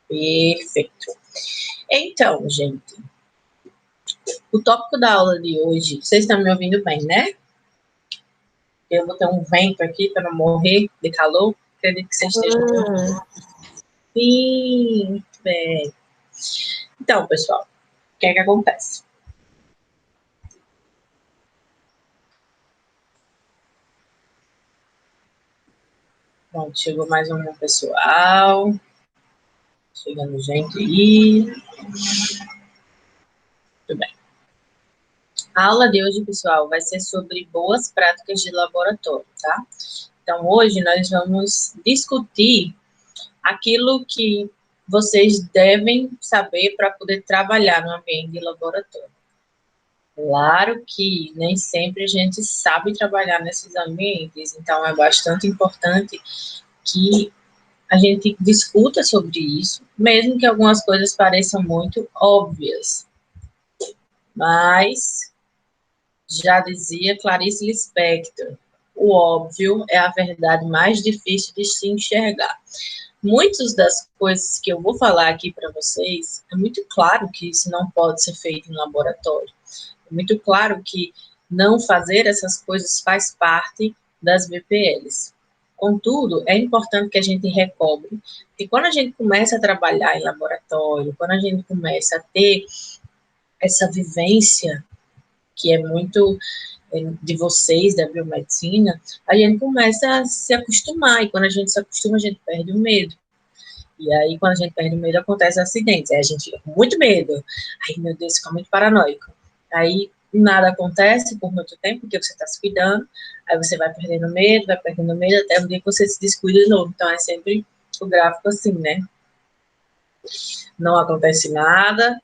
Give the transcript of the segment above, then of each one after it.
Perfeito. Então, gente, o tópico da aula de hoje, vocês estão me ouvindo bem, né? Eu vou ter um vento aqui para não morrer de calor. Acredito que vocês estejam me ouvindo. Sim, muito bem. Então, pessoal, o que é que acontece? Bom, chegou mais um pessoal. Chegando gente aí. Muito bem. A aula de hoje, pessoal, vai ser sobre boas práticas de laboratório, tá? Então, hoje nós vamos discutir aquilo que vocês devem saber para poder trabalhar no ambiente de laboratório. Claro que nem sempre a gente sabe trabalhar nesses ambientes, então é bastante importante que a gente discuta sobre isso, mesmo que algumas coisas pareçam muito óbvias. Mas, já dizia Clarice Lispector, o óbvio é a verdade mais difícil de se enxergar. Muitas das coisas que eu vou falar aqui para vocês, é muito claro que isso não pode ser feito em laboratório. É muito claro que não fazer essas coisas faz parte das VPLs. Contudo, é importante que a gente recobre que quando a gente começa a trabalhar em laboratório, quando a gente começa a ter essa vivência, que é muito de vocês, da biomedicina, a gente começa a se acostumar, e quando a gente se acostuma, a gente perde o medo. E aí, quando a gente perde o medo, acontece acidentes. Aí a gente fica com muito medo. Aí, meu Deus, fica muito paranoico. Aí, nada acontece por muito tempo, porque você está se cuidando. Aí você vai perdendo medo, até o dia que você se descuida de novo. Então, é sempre o gráfico assim, né? Não acontece nada,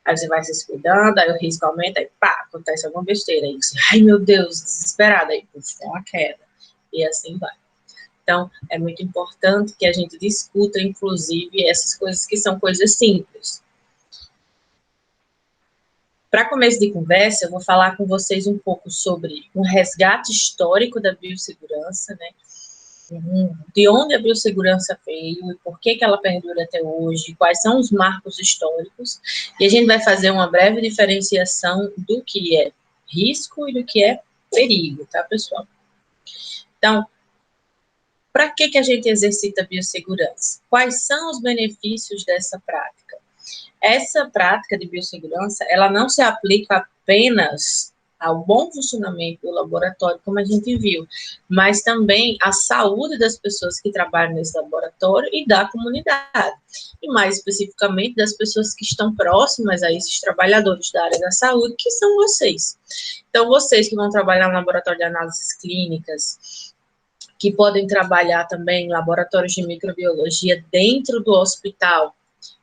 aí você vai se descuidando, aí o risco aumenta, aí pá, acontece alguma besteira. Aí você, ai meu Deus, desesperado. Aí, puf, tem uma queda. E assim vai. Então, é muito importante que a gente discuta, inclusive, essas coisas que são coisas simples. Para começo de conversa, eu vou falar com vocês um pouco sobre um resgate histórico da biossegurança, né? De onde a biossegurança veio e por que ela perdura até hoje, quais são os marcos históricos, e a gente vai fazer uma breve diferenciação do que é risco e do que é perigo, tá, pessoal? Então, para que a gente exercita a biossegurança? Quais são os benefícios dessa prática? Essa prática de biossegurança, ela não se aplica apenas ao bom funcionamento do laboratório, como a gente viu, mas também à saúde das pessoas que trabalham nesse laboratório e da comunidade, e mais especificamente das pessoas que estão próximas a esses trabalhadores da área da saúde, que são vocês. Então, vocês que vão trabalhar no laboratório de análises clínicas, que podem trabalhar também em laboratórios de microbiologia dentro do hospital.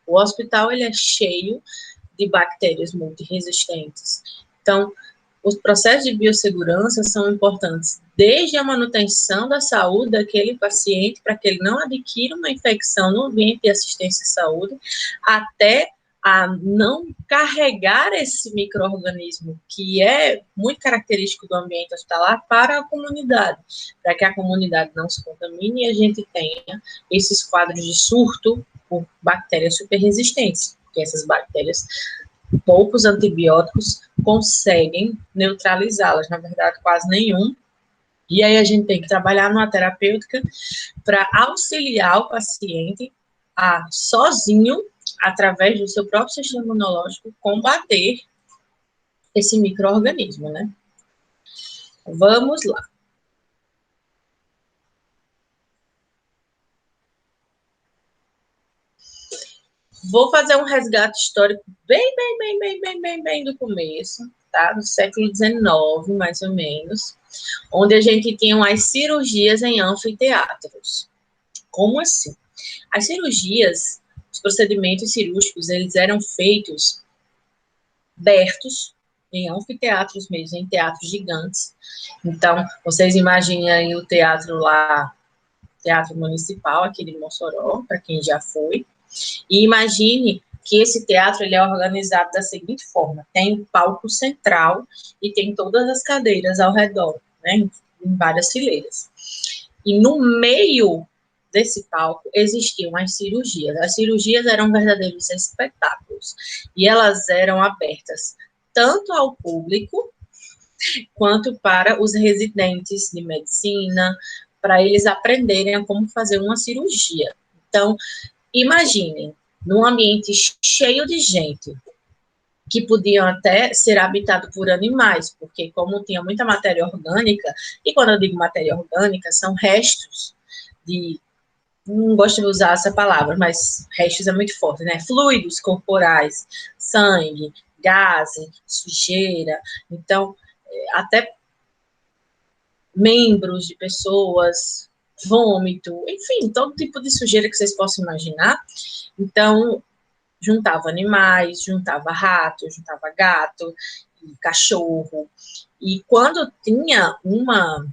O hospital, ele é cheio de bactérias multiresistentes. Então, os processos de biossegurança são importantes desde a manutenção da saúde daquele paciente, para que ele não adquira uma infecção no ambiente de assistência à saúde, até a não carregar esse micro-organismo, que é muito característico do ambiente hospitalar, para a comunidade, para que a comunidade não se contamine e a gente tenha esses quadros de surto por bactérias super resistentes, porque essas bactérias, poucos antibióticos conseguem neutralizá-las, na verdade, quase nenhum. E aí a gente tem que trabalhar numa terapêutica para auxiliar o paciente a, sozinho, através do seu próprio sistema imunológico, combater esse micro-organismo, né? Vamos lá. Vou fazer um resgate histórico bem do começo, tá? Do século XIX, mais ou menos, onde a gente tinha as cirurgias em anfiteatros. Como assim? As cirurgias, os procedimentos cirúrgicos, eles eram feitos abertos, em anfiteatros mesmo, em teatros gigantes. Então, vocês imaginem aí o teatro lá, Teatro Municipal, aqui de Mossoró, para quem já foi. E imagine que esse teatro ele é organizado da seguinte forma: tem um palco central e tem todas as cadeiras ao redor, né, em várias fileiras. E no meio desse palco existiam as cirurgias. As cirurgias eram verdadeiros espetáculos e elas eram abertas tanto ao público quanto para os residentes de medicina, para eles aprenderem como fazer uma cirurgia. Então, imaginem, num ambiente cheio de gente, que podiam até ser habitados por animais, porque como tinha muita matéria orgânica, e quando eu digo matéria orgânica, são restos de, não gosto de usar essa palavra, mas restos é muito forte, né? Fluidos corporais, sangue, gases, sujeira, então, até membros de pessoas, vômito, enfim, todo tipo de sujeira que vocês possam imaginar. Então, juntava animais, juntava rato, juntava gato, e cachorro. E quando tinha uma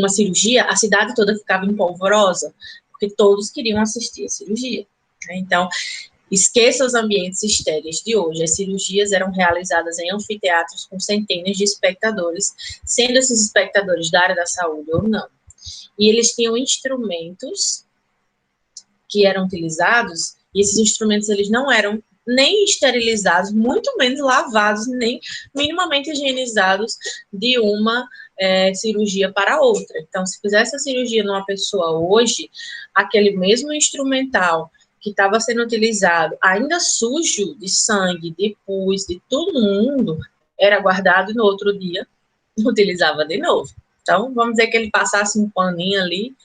cirurgia, a cidade toda ficava em polvorosa, porque todos queriam assistir a cirurgia. Então, esqueça os ambientes estéreis de hoje. As cirurgias eram realizadas em anfiteatros com centenas de espectadores, sendo esses espectadores da área da saúde ou não. E eles tinham instrumentos que eram utilizados, e esses instrumentos eles não eram nem esterilizados, muito menos lavados, nem minimamente higienizados de uma cirurgia para outra. Então, se fizesse a cirurgia numa pessoa hoje, aquele mesmo instrumental que estava sendo utilizado, ainda sujo de sangue, de pus, de todo mundo, era guardado e no outro dia utilizava de novo. Então, vamos dizer que ele passasse um paninho ali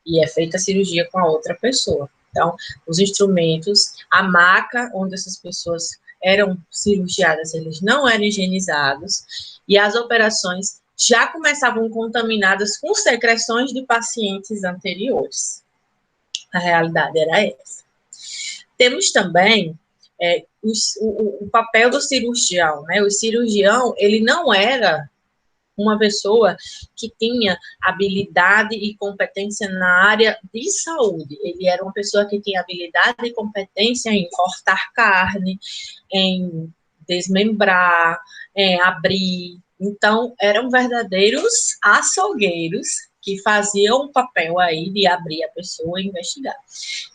e é feita a cirurgia com a outra pessoa. Então, os instrumentos, a maca onde essas pessoas eram cirurgiadas, eles não eram higienizados, e as operações já começavam contaminadas com secreções de pacientes anteriores. A realidade era essa. Temos também o papel do cirurgião, né? O cirurgião, ele não era uma pessoa que tinha habilidade e competência na área de saúde. Ele era uma pessoa que tinha habilidade e competência em cortar carne, em desmembrar, em abrir. Então, eram verdadeiros açougueiros que faziam o papel aí de abrir a pessoa e investigar.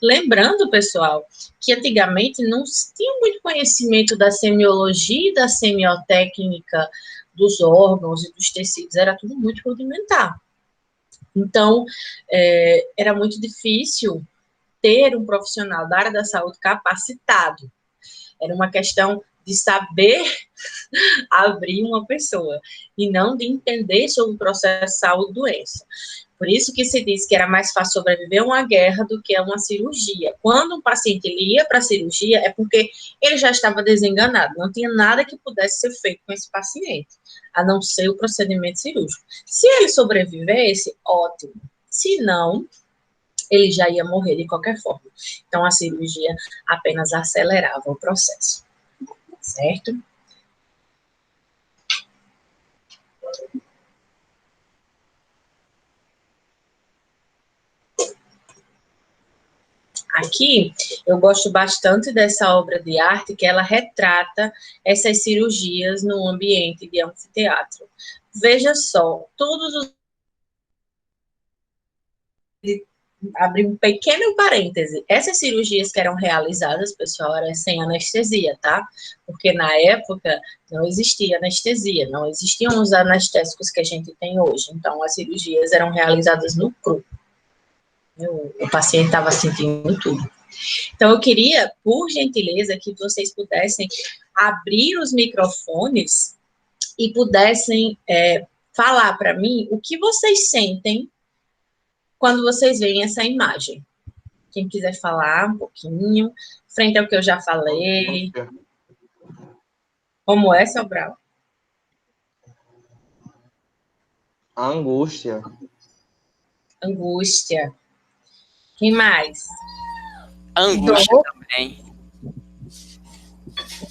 Lembrando, pessoal, que antigamente não se tinha muito conhecimento da semiologia e da semiotécnica dos órgãos e dos tecidos, era tudo muito rudimentar. Então, era muito difícil ter um profissional da área da saúde capacitado. Era uma questão de saber abrir uma pessoa e não de entender sobre o processo de saúde-doença. Por isso que se diz que era mais fácil sobreviver a uma guerra do que a uma cirurgia. Quando um paciente ele ia para a cirurgia, é porque ele já estava desenganado, não tinha nada que pudesse ser feito com esse paciente, a não ser o procedimento cirúrgico. Se ele sobrevivesse, ótimo. Se não, ele já ia morrer de qualquer forma. Então, a cirurgia apenas acelerava o processo, certo? Aqui, eu gosto bastante dessa obra de arte, que ela retrata essas cirurgias no ambiente de anfiteatro. Veja só, todos os... Abrir um pequeno parêntese. Essas cirurgias que eram realizadas, pessoal, eram sem anestesia, tá? Porque na época não existia anestesia, não existiam os anestésicos que a gente tem hoje. Então, as cirurgias eram realizadas no cru. O paciente estava sentindo tudo. Então, eu queria, por gentileza, que vocês pudessem abrir os microfones e pudessem falar para mim o que vocês sentem quando vocês veem essa imagem. Quem quiser falar um pouquinho, frente ao que eu já falei. Como é, Sobral? Angústia. Angústia. Quem mais? Angústia também.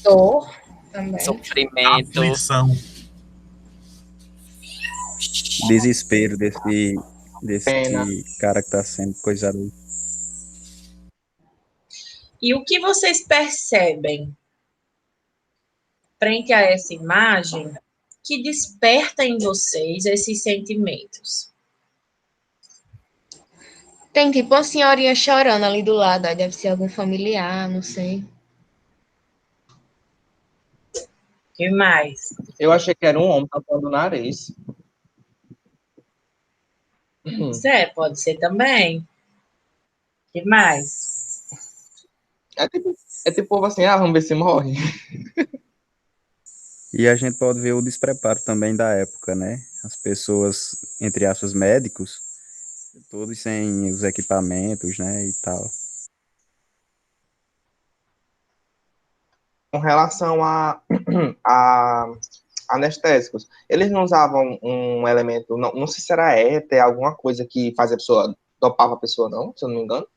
Dor também. Sofrimento. Aflição. Desespero desse Pena. cara que está sendo coisado. E o que vocês percebem frente a essa imagem que desperta em vocês esses sentimentos? Tem tipo uma senhorinha chorando ali do lado, aí deve ser algum familiar, não sei. O que mais? Eu achei que era um homem tapando o nariz. Isso pode ser também. O que mais? É tipo povo assim, vamos ver se morre. E a gente pode ver o despreparo também da época, né? As pessoas, entre aspas, médicos, todos sem os equipamentos, né, e tal. Com relação a anestésicos, eles não usavam um elemento, não sei se era éter, alguma coisa que fazia a pessoa, dopava a pessoa, não, se eu não me engano.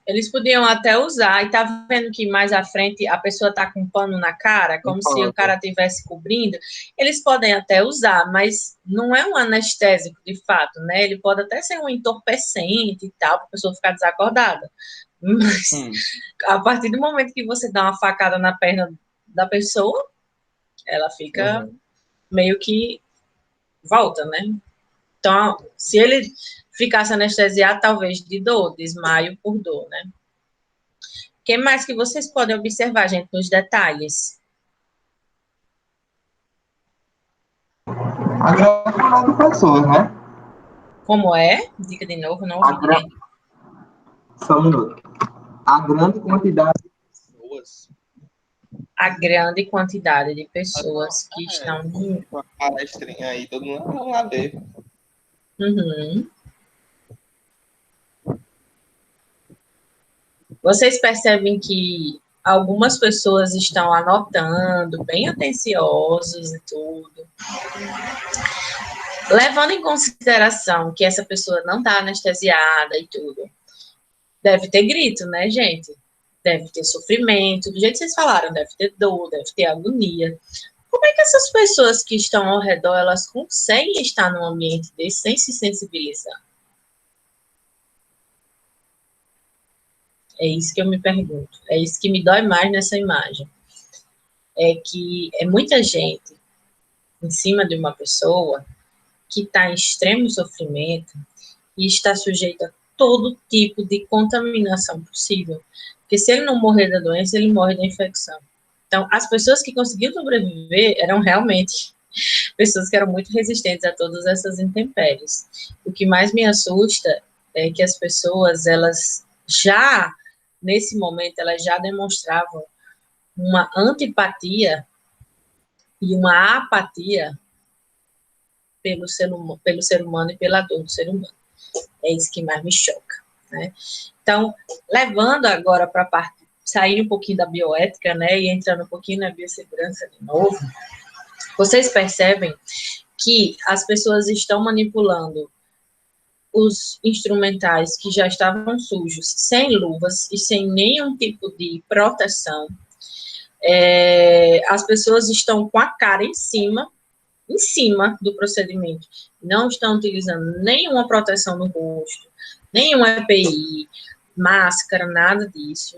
Eles podiam até usar, e tá vendo que mais à frente a pessoa tá com um pano na cara, como se o cara estivesse cobrindo. Eles podem até usar, mas não é um anestésico de fato, né? Ele pode até ser um entorpecente e tal, para a pessoa ficar desacordada. Mas a partir do momento que você dá uma facada na perna da pessoa, ela fica meio que volta, né? Então, se ele ficasse anestesiado, talvez de dor, desmaio por dor, né? O que mais que vocês podem observar, gente, nos detalhes? A grande quantidade de pessoas, né? Como é? Dica de novo, não ouvi direito. Só um minuto. A grande quantidade de pessoas. A grande quantidade de pessoas que estão... Uma palestrinha aí, todo mundo vamos lá ver. Uhum. Vocês percebem que algumas pessoas estão anotando, bem atenciosos e tudo. Levando em consideração que essa pessoa não está anestesiada e tudo. Deve ter grito, né, gente? Deve ter sofrimento, do jeito que vocês falaram, deve ter dor, deve ter agonia. Como é que essas pessoas que estão ao redor, elas conseguem estar num ambiente desse sem se sensibilizar? É isso que eu me pergunto. É isso que me dói mais nessa imagem. É que é muita gente em cima de uma pessoa que está em extremo sofrimento e está sujeito a todo tipo de contaminação possível. Porque se ele não morrer da doença, ele morre da infecção. Então, as pessoas que conseguiram sobreviver eram realmente pessoas que eram muito resistentes a todas essas intempéries. O que mais me assusta é que as pessoas, elas já, nesse momento, elas já demonstravam uma antipatia e uma apatia pelo ser humano e pela dor do ser humano. É isso que mais me choca, né? Então, levando agora para a parte, sair um pouquinho da bioética, né, e entrando um pouquinho na biossegurança de novo, vocês percebem que as pessoas estão manipulando os instrumentais que já estavam sujos, sem luvas e sem nenhum tipo de proteção. As pessoas estão com a cara em cima do procedimento. Não estão utilizando nenhuma proteção no rosto, nenhum EPI, máscara, nada disso.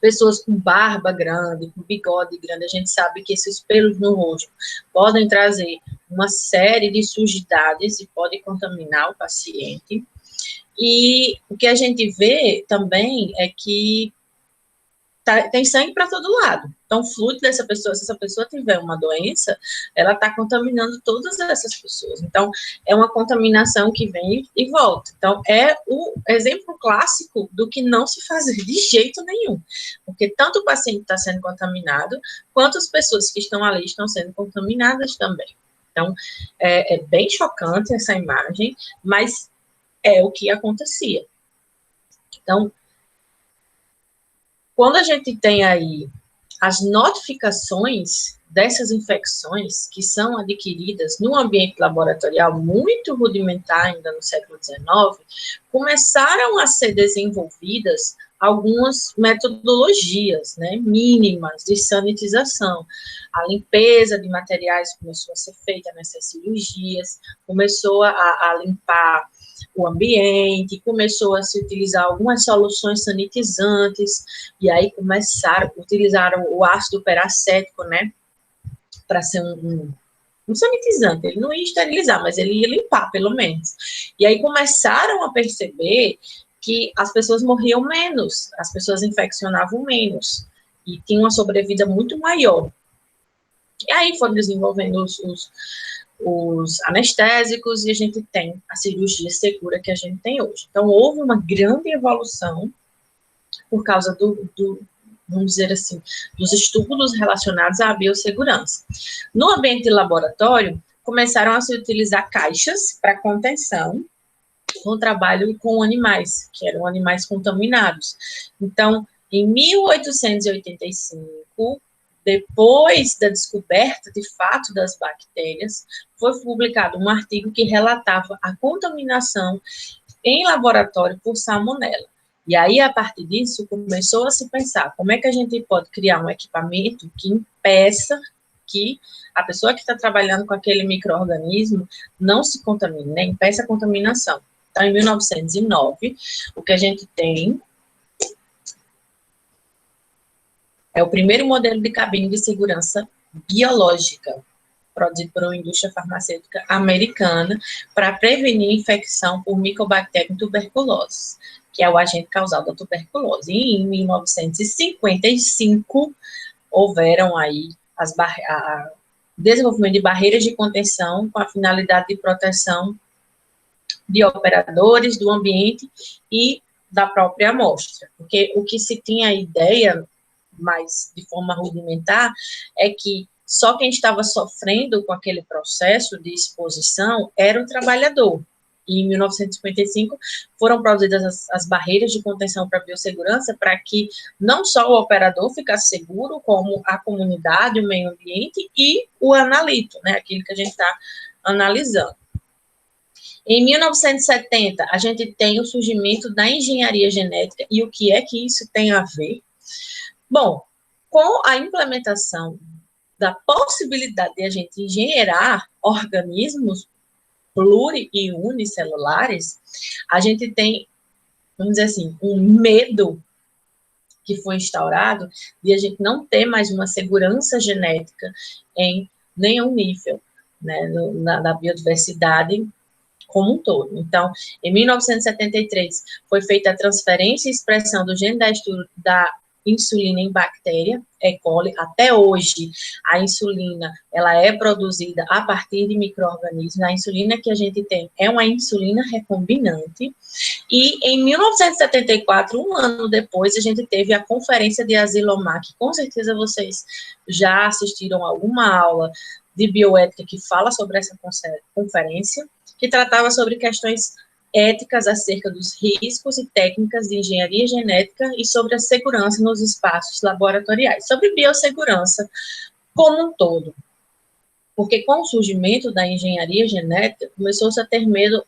Pessoas com barba grande, com bigode grande, a gente sabe que esses pelos no rosto podem trazer uma série de sujidades e pode contaminar o paciente. E o que a gente vê também é que tem sangue para todo lado. Então, o fluido dessa pessoa, se essa pessoa tiver uma doença, ela está contaminando todas essas pessoas. Então, é uma contaminação que vem e volta. Então, é o exemplo clássico do que não se fazer de jeito nenhum. Porque tanto o paciente está sendo contaminado, quanto as pessoas que estão ali estão sendo contaminadas também. Então, é bem chocante essa imagem, mas é o que acontecia. Então, quando a gente tem aí as notificações dessas infecções que são adquiridas no ambiente laboratorial muito rudimentar ainda no século XIX, começaram a ser desenvolvidas algumas metodologias, né, mínimas de sanitização. A limpeza de materiais começou a ser feita nessas cirurgias, começou a limpar o ambiente, começou a se utilizar algumas soluções sanitizantes, e aí utilizaram o ácido peracético, né, para ser um sanitizante, ele não ia esterilizar, mas ele ia limpar, pelo menos. E aí começaram a perceber que as pessoas morriam menos, as pessoas infeccionavam menos, e tinham uma sobrevida muito maior. E aí foram desenvolvendo os anestésicos, e a gente tem a cirurgia segura que a gente tem hoje. Então, houve uma grande evolução por causa vamos dizer assim, dos estudos relacionados à biossegurança. No ambiente de laboratório, começaram a se utilizar caixas para contenção no trabalho com animais, que eram animais contaminados. Então, em 1885, depois da descoberta, de fato, das bactérias, foi publicado um artigo que relatava a contaminação em laboratório por salmonela. E aí, a partir disso, começou a se pensar como é que a gente pode criar um equipamento que impeça que a pessoa que está trabalhando com aquele micro-organismo não se contamine, né? Impeça a contaminação. Então, em 1909, o que a gente tem é o primeiro modelo de cabine de segurança biológica, produzido por uma indústria farmacêutica americana, para prevenir infecção por Mycobacterium tuberculosis, que é o agente causal da tuberculose. E em 1955, houveram aí desenvolvimento de barreiras de contenção com a finalidade de proteção de operadores, do ambiente e da própria amostra. Porque o que se tinha a ideia, mas de forma rudimentar, é que só quem estava sofrendo com aquele processo de exposição era o trabalhador. E em 1955 foram produzidas as barreiras de contenção para a biossegurança para que não só o operador ficasse seguro, como a comunidade, o meio ambiente e o analito, né, aquilo que a gente está analisando. Em 1970, a gente tem o surgimento da engenharia genética, e o que é que isso tem a ver? Bom, com a implementação da possibilidade de a gente engenheirar organismos pluri- e unicelulares, a gente tem, vamos dizer assim, um medo que foi instaurado de a gente não ter mais uma segurança genética em nenhum nível, né, na biodiversidade como um todo. Então, em 1973, foi feita a transferência e expressão do gene da insulina em bactéria, E. coli. Até hoje, a insulina, ela é produzida a partir de micro-organismos. A insulina que a gente tem é uma insulina recombinante. E em 1974, um ano depois, a gente teve a conferência de Asilomar, que com certeza vocês já assistiram a alguma aula de bioética que fala sobre essa conferência, que tratava sobre questões éticas acerca dos riscos e técnicas de engenharia genética e sobre a segurança nos espaços laboratoriais, sobre biossegurança como um todo. Porque com o surgimento da engenharia genética, começou-se a ter medo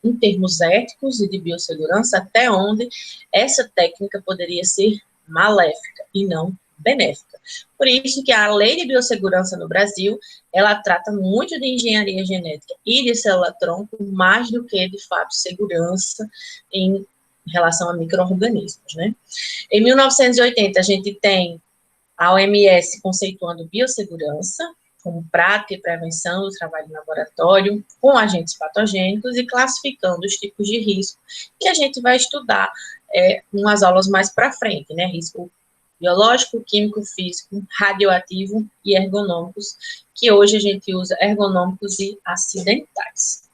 em termos éticos e de biossegurança, até onde essa técnica poderia ser maléfica e não benéfica. Por isso que a lei de biossegurança no Brasil, ela trata muito de engenharia genética e de célula-tronco, mais do que, de fato, segurança em relação a micro-organismos, né? Em 1980, a gente tem a OMS conceituando biossegurança como prática e prevenção do trabalho em laboratório com agentes patogênicos e classificando os tipos de risco que a gente vai estudar umas aulas mais para frente, né? Risco biológico, químico, físico, radioativo e ergonômicos, que hoje a gente usa ergonômicos e acidentais.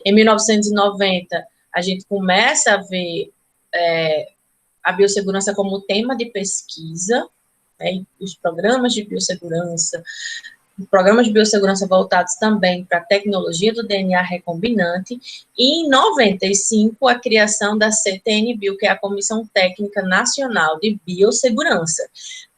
Em 1990, a gente começa a ver a biossegurança como tema de pesquisa, né, os programas de biossegurança voltados também para a tecnologia do DNA recombinante, e em 95 a criação da CTN-Bio, que é a Comissão Técnica Nacional de Biossegurança,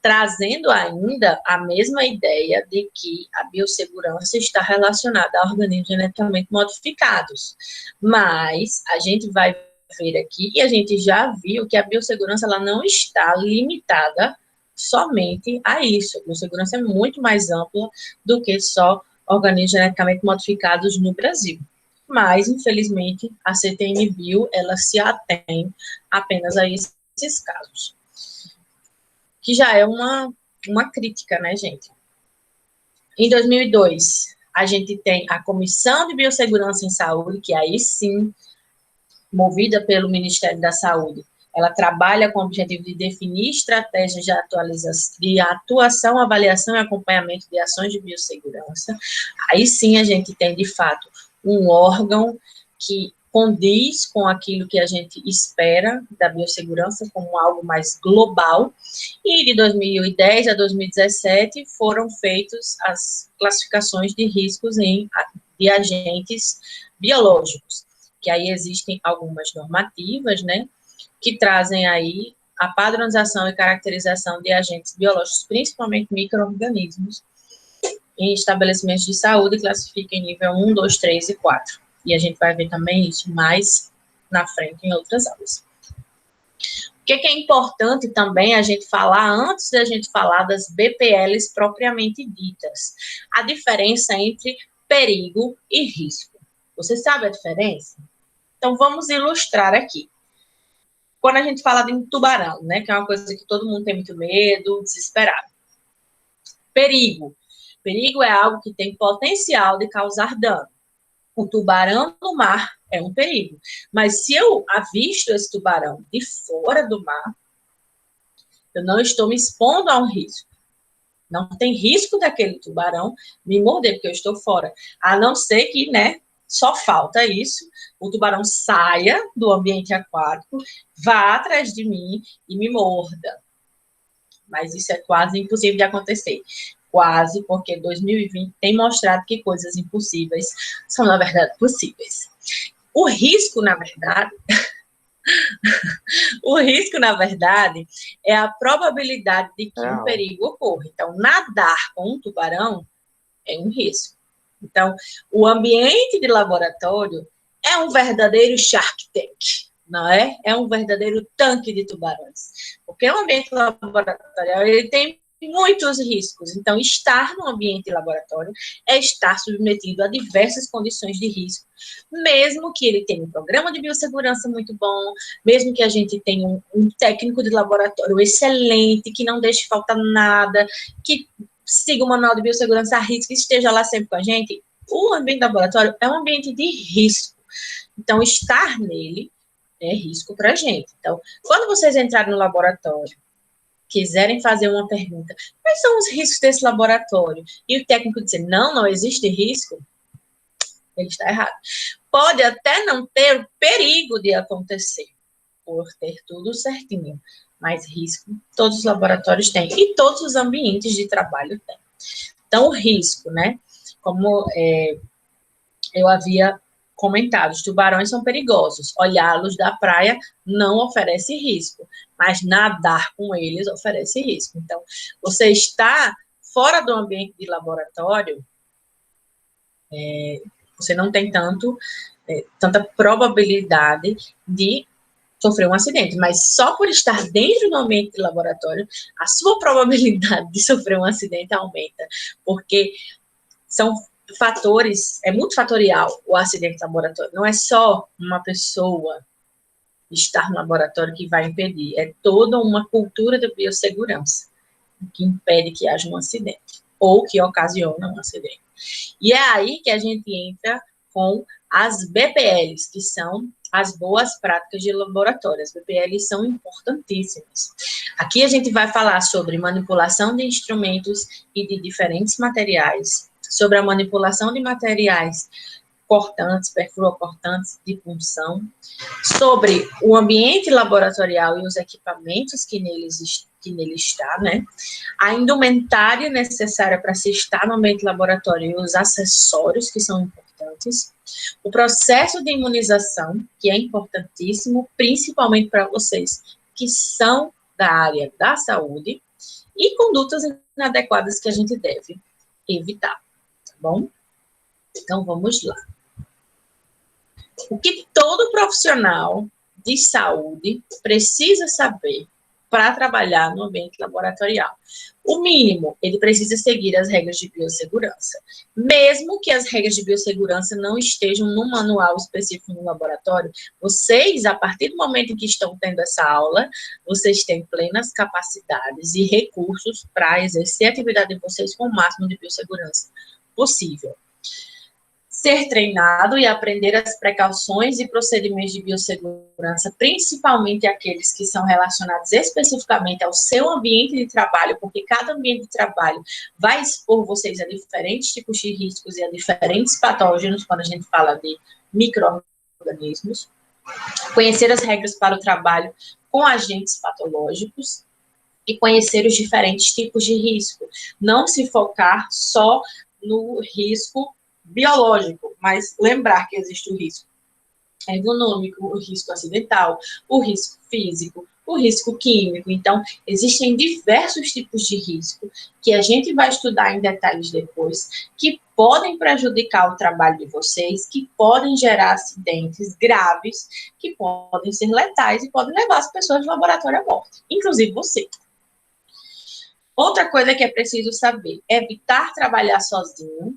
trazendo ainda a mesma ideia de que a biossegurança está relacionada a organismos geneticamente modificados, mas a gente vai ver aqui, e a gente já viu que a biossegurança ela não está limitada somente a isso. A biossegurança é muito mais ampla do que só organismos geneticamente modificados no Brasil. Mas, infelizmente, a CTN-Bio, ela se atém apenas a esses casos. Que já é uma crítica, né, gente? Em 2002, a gente tem a Comissão de Biossegurança em Saúde, que aí sim, movida pelo Ministério da Saúde, ela trabalha com o objetivo de definir estratégias de atuação, avaliação e acompanhamento de ações de biossegurança. Aí sim a gente tem, de fato, um órgão que condiz com aquilo que a gente espera da biossegurança como algo mais global. E de 2010 a 2017 foram feitas as classificações de riscos de agentes biológicos, que aí existem algumas normativas, né, que trazem aí a padronização e caracterização de agentes biológicos, principalmente micro-organismos, em estabelecimentos de saúde, classifica em nível 1, 2, 3 e 4. E a gente vai ver também isso mais na frente em outras aulas. O que é importante também a gente falar, antes da gente falar das BPLs propriamente ditas? A diferença entre perigo e risco. Você sabe a diferença? Então, vamos ilustrar aqui. Quando a gente fala de um tubarão, né, que é uma coisa que todo mundo tem muito medo, desesperado. Perigo. Perigo é algo que tem potencial de causar dano. O tubarão no mar é um perigo. Mas se eu avisto esse tubarão de fora do mar, eu não estou me expondo a um risco. Não tem risco daquele tubarão me morder, porque eu estou fora. A não ser que, né, só falta isso, o tubarão saia do ambiente aquático, vá atrás de mim e me morda. Mas isso é quase impossível de acontecer. Quase, porque 2020 tem mostrado que coisas impossíveis são, na verdade, possíveis. O risco, na verdade, é a probabilidade de que um perigo ocorra. Então, nadar com um tubarão é um risco. Então, o ambiente de laboratório é um verdadeiro Shark Tank, não é? É um verdadeiro tanque de tubarões. Porque o ambiente laboratorial, ele tem muitos riscos. Então, estar no ambiente laboratório é estar submetido a diversas condições de risco, mesmo que ele tenha um programa de biossegurança muito bom, mesmo que a gente tenha um técnico de laboratório excelente, que não deixe faltar nada, que siga o manual de biossegurança a risco, que esteja lá sempre com a gente. O ambiente do laboratório é um ambiente de risco. Então, estar nele é risco para a gente. Então, quando vocês entrarem no laboratório, quiserem fazer uma pergunta, quais são os riscos desse laboratório? E o técnico dizer, não existe risco, ele está errado. Pode até não ter o perigo de acontecer, por ter tudo certinho, mas risco todos os laboratórios têm, e todos os ambientes de trabalho têm. Então, o risco, né, como eu havia comentado, os tubarões são perigosos, olhá-los da praia não oferece risco, mas nadar com eles oferece risco. Então, você está fora do ambiente de laboratório, você não tem tanta probabilidade de sofrer um acidente, mas só por estar dentro do ambiente de laboratório, a sua probabilidade de sofrer um acidente aumenta, porque são fatores, é multifatorial o acidente laboratório, não é só uma pessoa estar no laboratório que vai impedir, é toda uma cultura de biossegurança que impede que haja um acidente, ou que ocasiona um acidente. E é aí que a gente entra com as BPLs, que são as boas práticas de laboratório. As BPLs são importantíssimas. Aqui a gente vai falar sobre manipulação de instrumentos e de diferentes materiais, sobre a manipulação de materiais cortantes, perfurocortantes de punção, sobre o ambiente laboratorial e os equipamentos que nele está, né? A indumentária necessária para se estar no ambiente laboratório e os acessórios que são importantes, o processo de imunização, que é importantíssimo, principalmente para vocês que são da área da saúde, e condutas inadequadas que a gente deve evitar, tá bom? Então, vamos lá. O que todo profissional de saúde precisa saber para trabalhar no ambiente laboratorial. O mínimo, ele precisa seguir as regras de biossegurança. Mesmo que as regras de biossegurança não estejam no manual específico no laboratório, vocês, a partir do momento em que estão tendo essa aula, vocês têm plenas capacidades e recursos para exercer a atividade de vocês com o máximo de biossegurança possível. Ser treinado e aprender as precauções e procedimentos de biossegurança, principalmente aqueles que são relacionados especificamente ao seu ambiente de trabalho, porque cada ambiente de trabalho vai expor vocês a diferentes tipos de riscos e a diferentes patógenos, quando a gente fala de micro-organismos. Conhecer as regras para o trabalho com agentes patológicos e conhecer os diferentes tipos de risco. Não se focar só no risco biológico, mas lembrar que existe o risco ergonômico, o risco acidental, o risco físico, o risco químico. Então, existem diversos tipos de risco que a gente vai estudar em detalhes depois, que podem prejudicar o trabalho de vocês, que podem gerar acidentes graves, que podem ser letais e podem levar as pessoas do laboratório à morte, inclusive você. Outra coisa que é preciso saber, evitar trabalhar sozinho,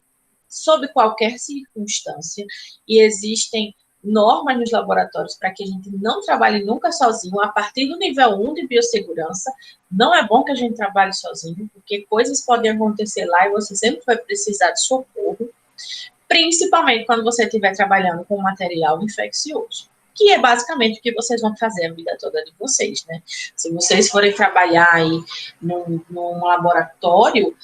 sob qualquer circunstância, e existem normas nos laboratórios para que a gente não trabalhe nunca sozinho. A partir do nível 1 de biossegurança, não é bom que a gente trabalhe sozinho, porque coisas podem acontecer lá e você sempre vai precisar de socorro, principalmente quando você estiver trabalhando com material infeccioso, que é basicamente o que vocês vão fazer a vida toda de vocês, né? Se vocês forem trabalhar aí num laboratório,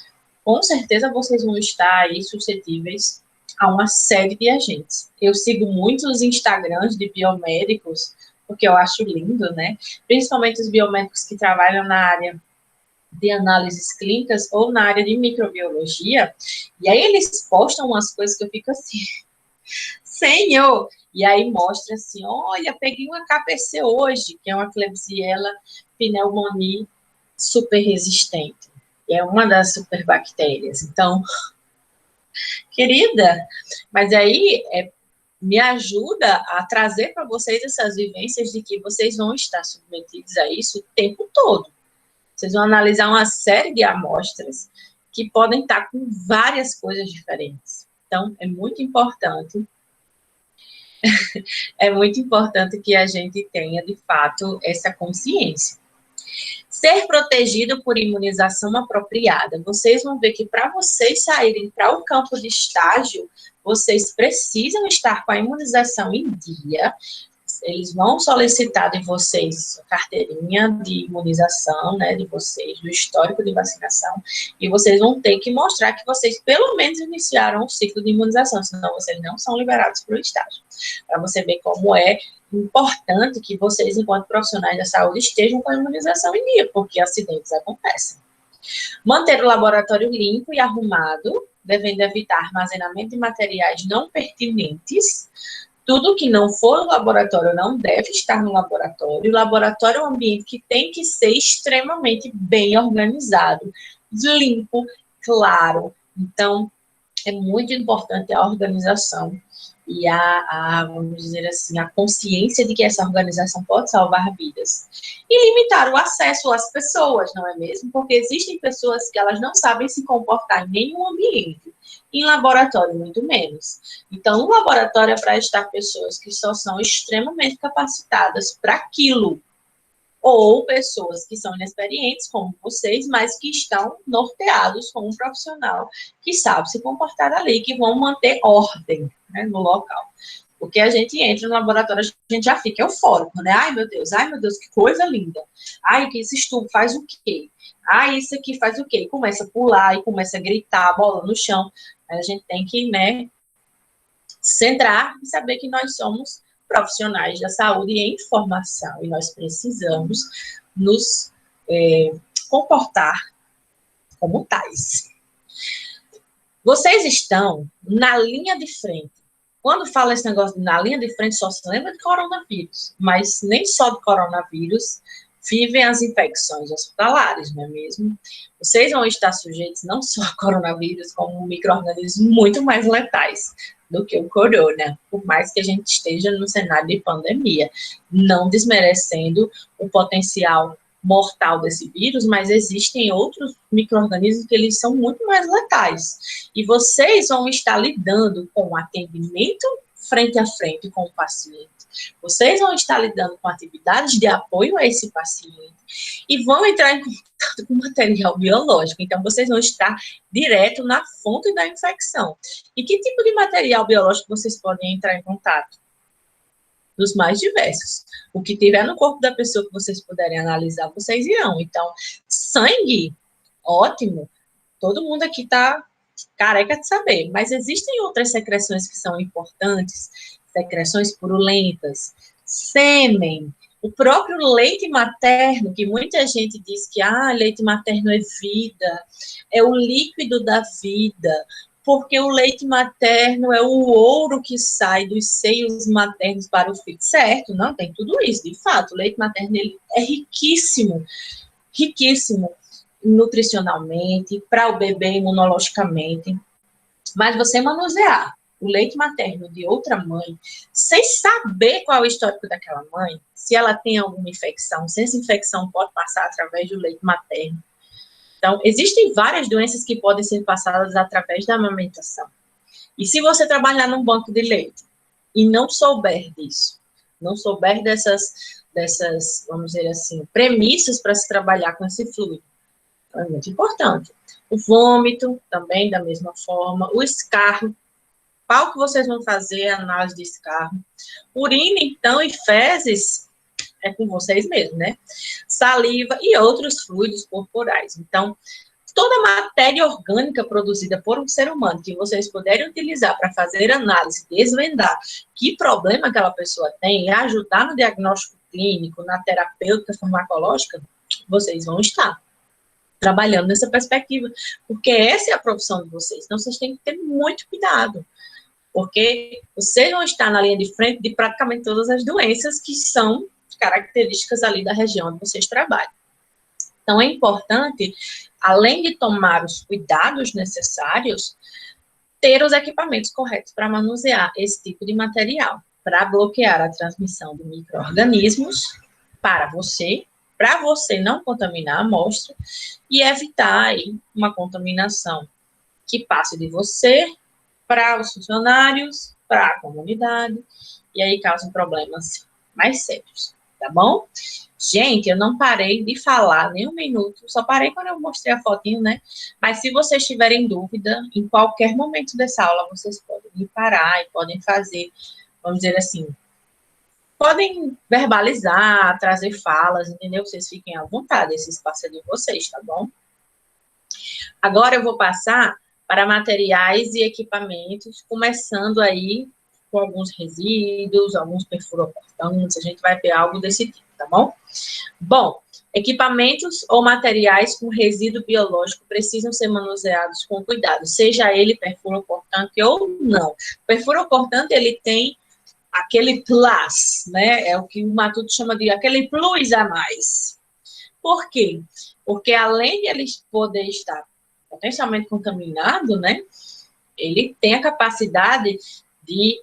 com certeza vocês vão estar aí suscetíveis a uma série de agentes. Eu sigo muitos Instagrams de biomédicos, porque eu acho lindo, né? Principalmente os biomédicos que trabalham na área de análises clínicas ou na área de microbiologia, e aí eles postam umas coisas que eu fico assim, Senhor! E aí mostra assim, olha, peguei uma KPC hoje, que é uma Klebsiella pneumoniae super resistente. E é uma das superbactérias. Então, querida, mas aí me ajuda a trazer para vocês essas vivências de que vocês vão estar submetidos a isso o tempo todo. Vocês vão analisar uma série de amostras que podem estar com várias coisas diferentes. Então, é muito importante que a gente tenha, de fato, essa consciência. Ser protegido por imunização apropriada. Vocês vão ver que para vocês saírem para o campo de estágio, vocês precisam estar com a imunização em dia. Eles vão solicitar de vocês a carteirinha de imunização, né, de vocês, do histórico de vacinação, e vocês vão ter que mostrar que vocês pelo menos iniciaram o ciclo de imunização, senão vocês não são liberados para o estágio. Para você ver como é importante que vocês, enquanto profissionais da saúde, estejam com a imunização em dia, porque acidentes acontecem. Manter o laboratório limpo e arrumado, devendo evitar armazenamento de materiais não pertinentes. Tudo que não for no laboratório não deve estar no laboratório. O laboratório é um ambiente que tem que ser extremamente bem organizado, limpo, claro. Então, é muito importante a organização e vamos dizer assim, a consciência de que essa organização pode salvar vidas. E limitar o acesso às pessoas, não é mesmo? Porque existem pessoas que elas não sabem se comportar em nenhum ambiente. Em laboratório, muito menos. Então, o laboratório é para estar pessoas que só são extremamente capacitadas para aquilo. Ou pessoas que são inexperientes, como vocês, mas que estão norteados com um profissional que sabe se comportar ali, que vão manter ordem, né, no local. Porque a gente entra no laboratório, a gente já fica eufórico, né? Ai, meu Deus, que coisa linda. Ai, que esse estudo faz o quê? Ai, isso aqui faz o quê? E começa a pular, e começa a gritar, bola no chão. A gente tem que, né, centrar e saber que nós somos profissionais da saúde em formação, e nós precisamos nos comportar como tais. Vocês estão na linha de frente. Quando fala esse negócio de na linha de frente, só se lembra de coronavírus, mas nem só de coronavírus vivem as infecções hospitalares, não é mesmo? Vocês vão estar sujeitos não só a coronavírus, como micro-organismos muito mais letais do que o corona, por mais que a gente esteja no cenário de pandemia, não desmerecendo o potencial mortal desse vírus, mas existem outros micro-organismos que eles são muito mais letais. E vocês vão estar lidando com o atendimento frente a frente com o paciente. Vocês vão estar lidando com atividades de apoio a esse paciente e vão entrar em contato com material biológico. Então, vocês vão estar direto na fonte da infecção. E que tipo de material biológico vocês podem entrar em contato? Dos mais diversos. O que tiver no corpo da pessoa que vocês puderem analisar, vocês irão. Então, sangue, ótimo. Todo mundo aqui está careca de saber. Mas existem outras secreções que são importantes, secreções purulentas, sêmen, o próprio leite materno, que muita gente diz que leite materno é vida, é o líquido da vida, porque o leite materno é o ouro que sai dos seios maternos para o filho. Certo, não, tem tudo isso, de fato. O leite materno ele é riquíssimo, riquíssimo nutricionalmente, para o bebê imunologicamente. Mas você manusear o leite materno de outra mãe, sem saber qual é o histórico daquela mãe, se ela tem alguma infecção, se essa infecção pode passar através do leite materno. Então, existem várias doenças que podem ser passadas através da amamentação. E se você trabalhar num banco de leite e não souber disso, não souber dessas, vamos dizer assim, premissas para se trabalhar com esse fluido, é muito importante. O vômito, também da mesma forma, o escarro, qual que vocês vão fazer a análise de escarro? Urina, então, e fezes, é com vocês mesmos, né? Saliva e outros fluidos corporais. Então, toda matéria orgânica produzida por um ser humano que vocês puderem utilizar para fazer análise, desvendar que problema aquela pessoa tem e ajudar no diagnóstico clínico, na terapêutica farmacológica, vocês vão estar trabalhando nessa perspectiva, porque essa é a profissão de vocês. Então, vocês têm que ter muito cuidado, porque vocês vão estar na linha de frente de praticamente todas as doenças que são características ali da região onde vocês trabalham. Então, é importante, além de tomar os cuidados necessários, ter os equipamentos corretos para manusear esse tipo de material, para bloquear a transmissão de micro-organismos para você não contaminar a amostra e evitar aí uma contaminação que passe de você para os funcionários, para a comunidade, e aí causam problemas mais sérios, tá bom? Gente, eu não parei de falar nem um minuto, só parei quando eu mostrei a fotinho, né? Mas se vocês tiverem dúvida, em qualquer momento dessa aula, vocês podem me parar e podem fazer, vamos dizer assim, podem verbalizar, trazer falas, entendeu? Vocês fiquem à vontade, esse espaço é de vocês, tá bom? Agora eu vou passar para materiais e equipamentos, começando aí com alguns resíduos, alguns perfurocortantes, a gente vai ver algo desse tipo, tá bom? Bom, equipamentos ou materiais com resíduo biológico precisam ser manuseados com cuidado, seja ele perfurocortante ou não. O perfurocortante, ele tem aquele plus, né? É o que o Matuto chama de aquele plus a mais. Por quê? Porque além de ele poder estar potencialmente contaminado, né? Ele tem a capacidade de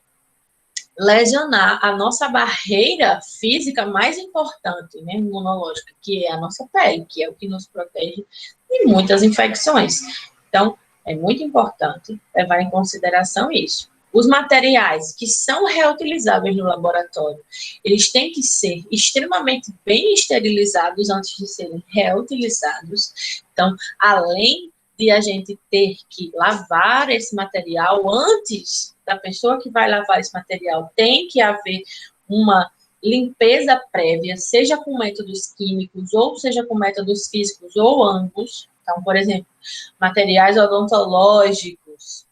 lesionar a nossa barreira física mais importante, né, imunológica, que é a nossa pele, que é o que nos protege de muitas infecções. Então, é muito importante levar em consideração isso. Os materiais que são reutilizáveis no laboratório, eles têm que ser extremamente bem esterilizados antes de serem reutilizados. Então, além de a gente ter que lavar esse material antes da pessoa que vai lavar esse material, tem que haver uma limpeza prévia, seja com métodos químicos, ou seja com métodos físicos, ou ambos. Então, por exemplo, materiais odontológicos.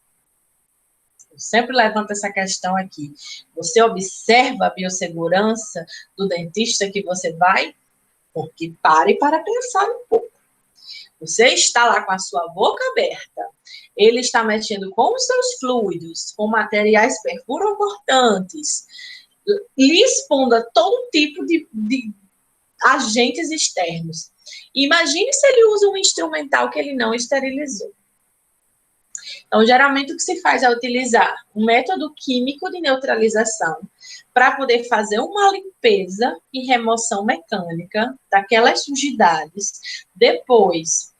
Eu sempre levanto essa questão aqui. Você observa a biossegurança do dentista que você vai? Porque pare para pensar um pouco. Você está lá com a sua boca aberta, ele está mexendo com os seus fluidos, com materiais perfurocortantes, lhe expondo a todo tipo de agentes externos. Imagine se ele usa um instrumental que ele não esterilizou. Então, geralmente, o que se faz é utilizar um método químico de neutralização para poder fazer uma limpeza e remoção mecânica daquelas sujidades. Depois,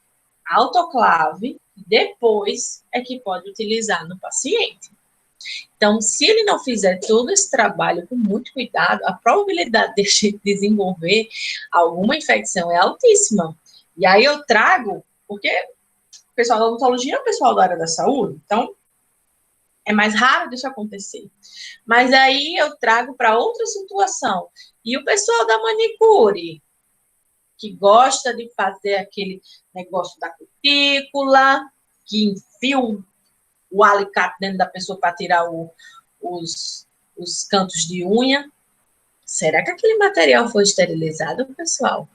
autoclave, depois é que pode utilizar no paciente. Então, se ele não fizer todo esse trabalho com muito cuidado, a probabilidade de desenvolver alguma infecção é altíssima. E aí eu trago, porque o pessoal da odontologia é o pessoal da área da saúde, então é mais raro disso acontecer. Mas aí eu trago para outra situação. E o pessoal da manicure, que gosta de fazer aquele negócio da cutícula, que enfia o alicate dentro da pessoa para tirar os cantos de unha. Será que aquele material foi esterilizado, pessoal?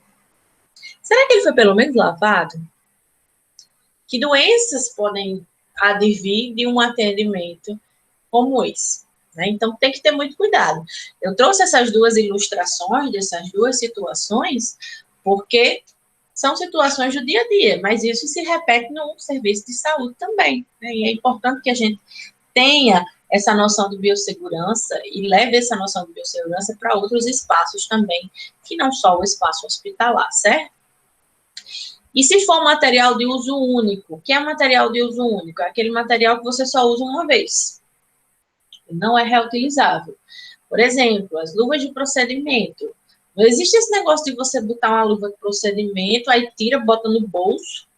Será que ele foi pelo menos lavado? Que doenças podem advir de um atendimento como esse? Né? Então, tem que ter muito cuidado. Eu trouxe essas duas ilustrações dessas duas situações, porque são situações do dia a dia, mas isso se repete no serviço de saúde também. Né? E é importante que a gente tenha essa noção de biossegurança e leve essa noção de biossegurança para outros espaços também, que não só o espaço hospitalar, certo? E se for material de uso único? O que é material de uso único? É aquele material que você só usa uma vez. Não é reutilizável. Por exemplo, as luvas de procedimento. Não existe esse negócio de você botar uma luva de procedimento, aí tira, bota no bolso.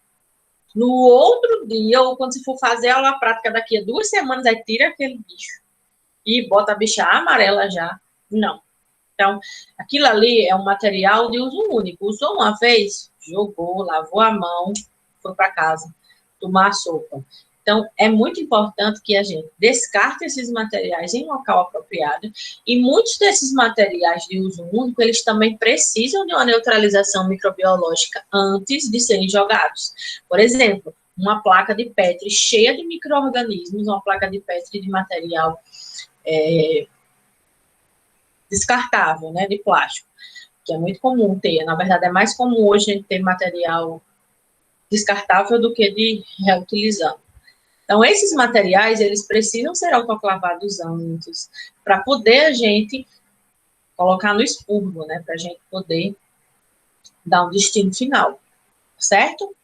No outro dia, ou quando você for fazer a aula prática daqui a 2 semanas, aí tira aquele bicho. E bota a bicha amarela já. Não. Então, aquilo ali é um material de uso único. Usou uma vez, jogou, lavou a mão, foi para casa tomar a sopa. Então, é muito importante que a gente descarte esses materiais em local apropriado, e muitos desses materiais de uso único, eles também precisam de uma neutralização microbiológica antes de serem jogados. Por exemplo, uma placa de Petri cheia de micro-organismos, uma placa de Petri de material descartável, né, de plástico, que é muito comum ter. Na verdade, é mais comum hoje a gente ter material descartável do que de reutilizando. Então, esses materiais, eles precisam ser autoclavados antes, para poder a gente colocar no expurgo, né, para a gente poder dar um destino final, certo?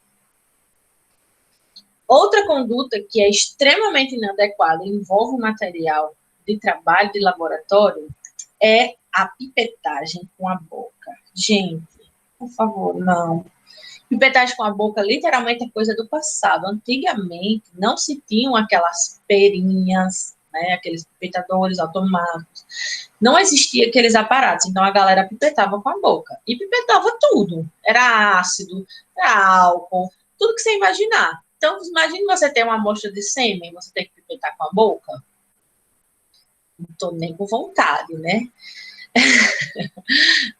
Outra conduta que é extremamente inadequada, envolve o material de trabalho de laboratório, é a pipetagem com a boca. Gente, por favor, não. Pipetagem com a boca, literalmente, é coisa do passado. Antigamente, não se tinham aquelas perinhas, né, aqueles pipetadores automáticos. Não existia aqueles aparatos. Então, a galera pipetava com a boca. E pipetava tudo. Era ácido, era álcool, tudo que você imaginar. Então, imagine você ter uma amostra de sêmen, você tem que pipetar com a boca. Não estou nem com vontade, né?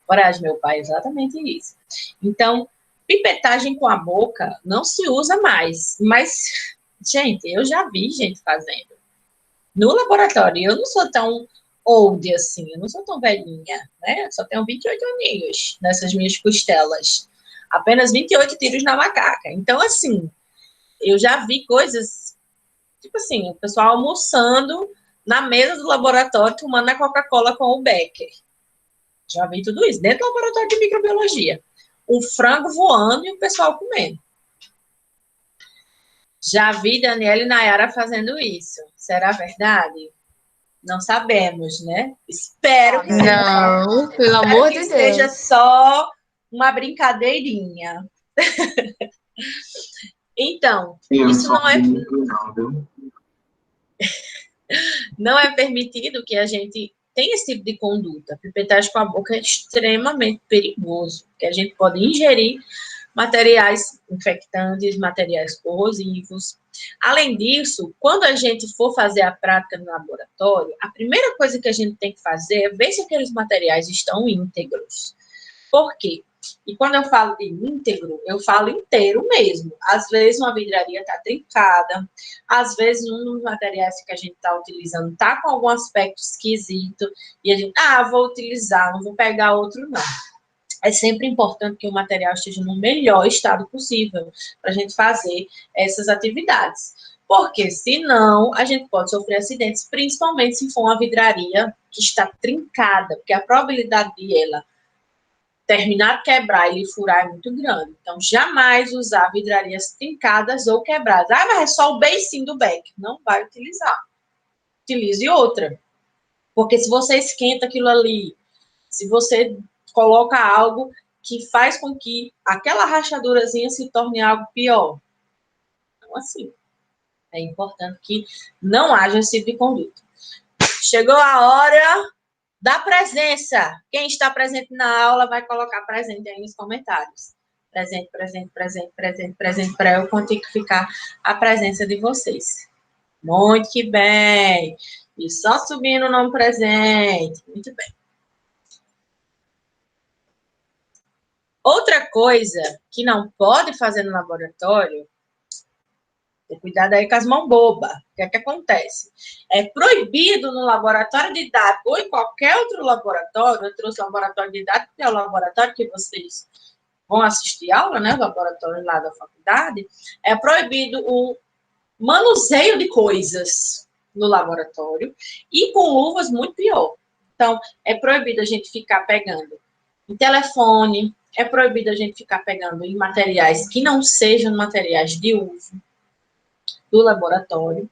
Coragem, meu pai, exatamente isso. Então, pipetagem com a boca não se usa mais. Mas, gente, eu já vi gente fazendo. No laboratório, eu não sou tão old assim, eu não sou tão velhinha, né? Só tenho 28 aninhos nessas minhas costelas. Apenas 28 tiros na macaca. Então, assim, eu já vi coisas, tipo assim, o pessoal almoçando na mesa do laboratório, tomando a Coca-Cola com o Becker. Já vi tudo isso, dentro do laboratório de microbiologia. O frango voando e o pessoal comendo. Já vi Daniela e Nayara fazendo isso. Será verdade? Não sabemos, né? Espero que Não, pelo amor de Deus. seja só uma brincadeirinha. Então, isso não é permitido que a gente tenha esse tipo de conduta. Pipetagem com a boca é extremamente perigoso, porque a gente pode ingerir materiais infectantes, materiais corrosivos. Além disso, quando a gente for fazer a prática no laboratório, a primeira coisa que a gente tem que fazer é ver se aqueles materiais estão íntegros. Por quê? E quando eu falo de íntegro, eu falo inteiro mesmo. Às vezes uma vidraria está trincada, às vezes um dos materiais que a gente está utilizando está com algum aspecto esquisito, e a gente, vou utilizar, não vou pegar outro não. é sempre importante que o material esteja no melhor estado possível para a gente fazer essas atividades. Porque, senão, a gente pode sofrer acidentes, principalmente se for uma vidraria que está trincada, porque a probabilidade de ela terminar de quebrar e furar é muito grande. Então, jamais usar vidrarias trincadas ou quebradas. Ah, mas é só o beicinho do beck. Não vai utilizar. Utilize outra. Porque se você esquenta aquilo ali, se você coloca algo que faz com que aquela rachadurazinha se torne algo pior. Então, assim, é importante que não haja esse tipo de conduta. Chegou a hora da presença. Quem está presente na aula vai colocar presente aí nos comentários. Presente, presente, presente, presente, presente, para eu quantificar a presença de vocês. Muito que bem. E só subindo o nome presente. Muito bem. Outra coisa que não pode fazer no laboratório, ter cuidado aí com as mãos bobas. O que é que acontece? É proibido no laboratório didático ou em qualquer outro laboratório, eu trouxe o laboratório didático, que é o laboratório que vocês vão assistir aula, né? O laboratório lá da faculdade, é proibido o manuseio de coisas no laboratório e com luvas muito pior. Então, é proibido a gente ficar pegando em telefone, é proibido a gente ficar pegando em materiais que não sejam materiais de uso do laboratório.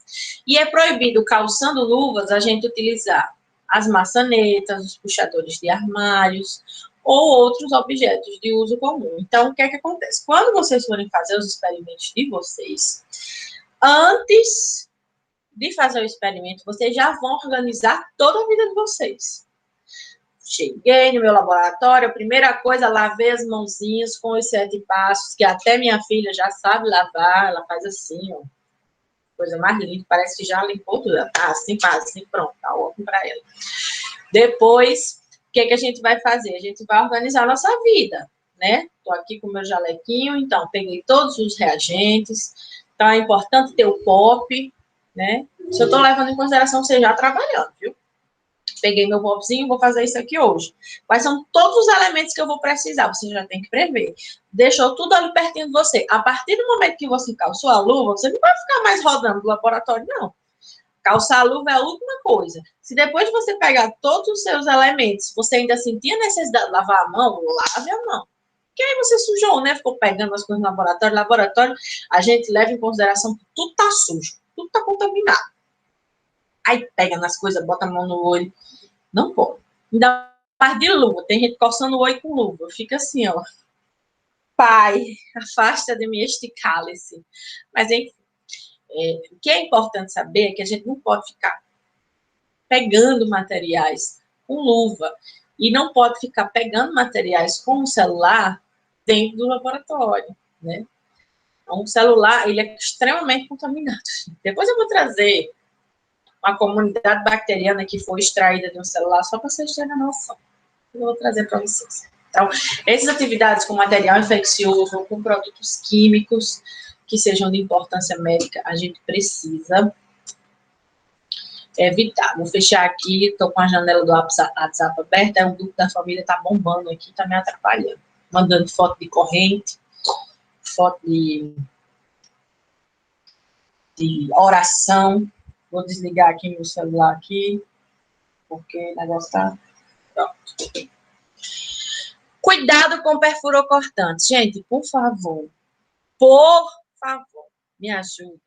E é proibido, calçando luvas, a gente utilizar as maçanetas, os puxadores de armários ou outros objetos de uso comum. Então, o que é que acontece? Quando vocês forem fazer os experimentos de vocês, antes de fazer o experimento, vocês já vão organizar toda a vida de vocês. Cheguei no meu laboratório, a primeira coisa, lavei as mãozinhas com os 7 passos, que até minha filha já sabe lavar, ela faz assim, ó. Coisa mais linda, parece que já limpou tudo. Tá, assim, pronto, tá ótimo para ela. Depois, o que a gente vai fazer? A gente vai organizar a nossa vida, né? Tô aqui com o meu jalequinho, então, peguei todos os reagentes. Então, é importante ter o POP, né? Se eu tô levando em consideração você já trabalhando, viu? Peguei meu popzinho, vou fazer isso aqui hoje. Quais são todos os elementos que eu vou precisar? Você já tem que prever. Deixou tudo ali pertinho de você. A partir do momento que você calçou a luva, você não vai ficar mais rodando do laboratório, não. Calçar a luva é a última coisa. Se depois de você pegar todos os seus elementos, você ainda sentir a necessidade de lavar a mão, lave a mão. Porque aí você sujou, né? Ficou pegando as coisas no laboratório. Laboratório, a gente leva em consideração que tudo tá sujo, tudo tá contaminado. Aí pega nas coisas, bota a mão no olho. Não pode. Ainda mais de luva. Tem gente coçando o olho com luva. Fica assim, ó. Pai, afasta de mim este cálice. Mas, enfim, o que é importante saber é que a gente não pode ficar pegando materiais com luva e não pode ficar pegando materiais com o celular dentro do laboratório, né? Então, o celular, ele é extremamente contaminado. Depois eu vou trazer uma comunidade bacteriana que foi extraída de um celular, só para vocês terem noção. Eu vou trazer para vocês. Então, essas atividades com material infeccioso, com produtos químicos que sejam de importância médica, a gente precisa evitar. Vou fechar aqui, estou com a janela do WhatsApp aberta, o grupo da família está bombando aqui, está me atrapalhando. Mandando foto de corrente, foto de oração. Vou desligar aqui meu celular aqui, porque o negócio está... Pronto. Cuidado com perfurocortantes. Gente, por favor, me ajudem.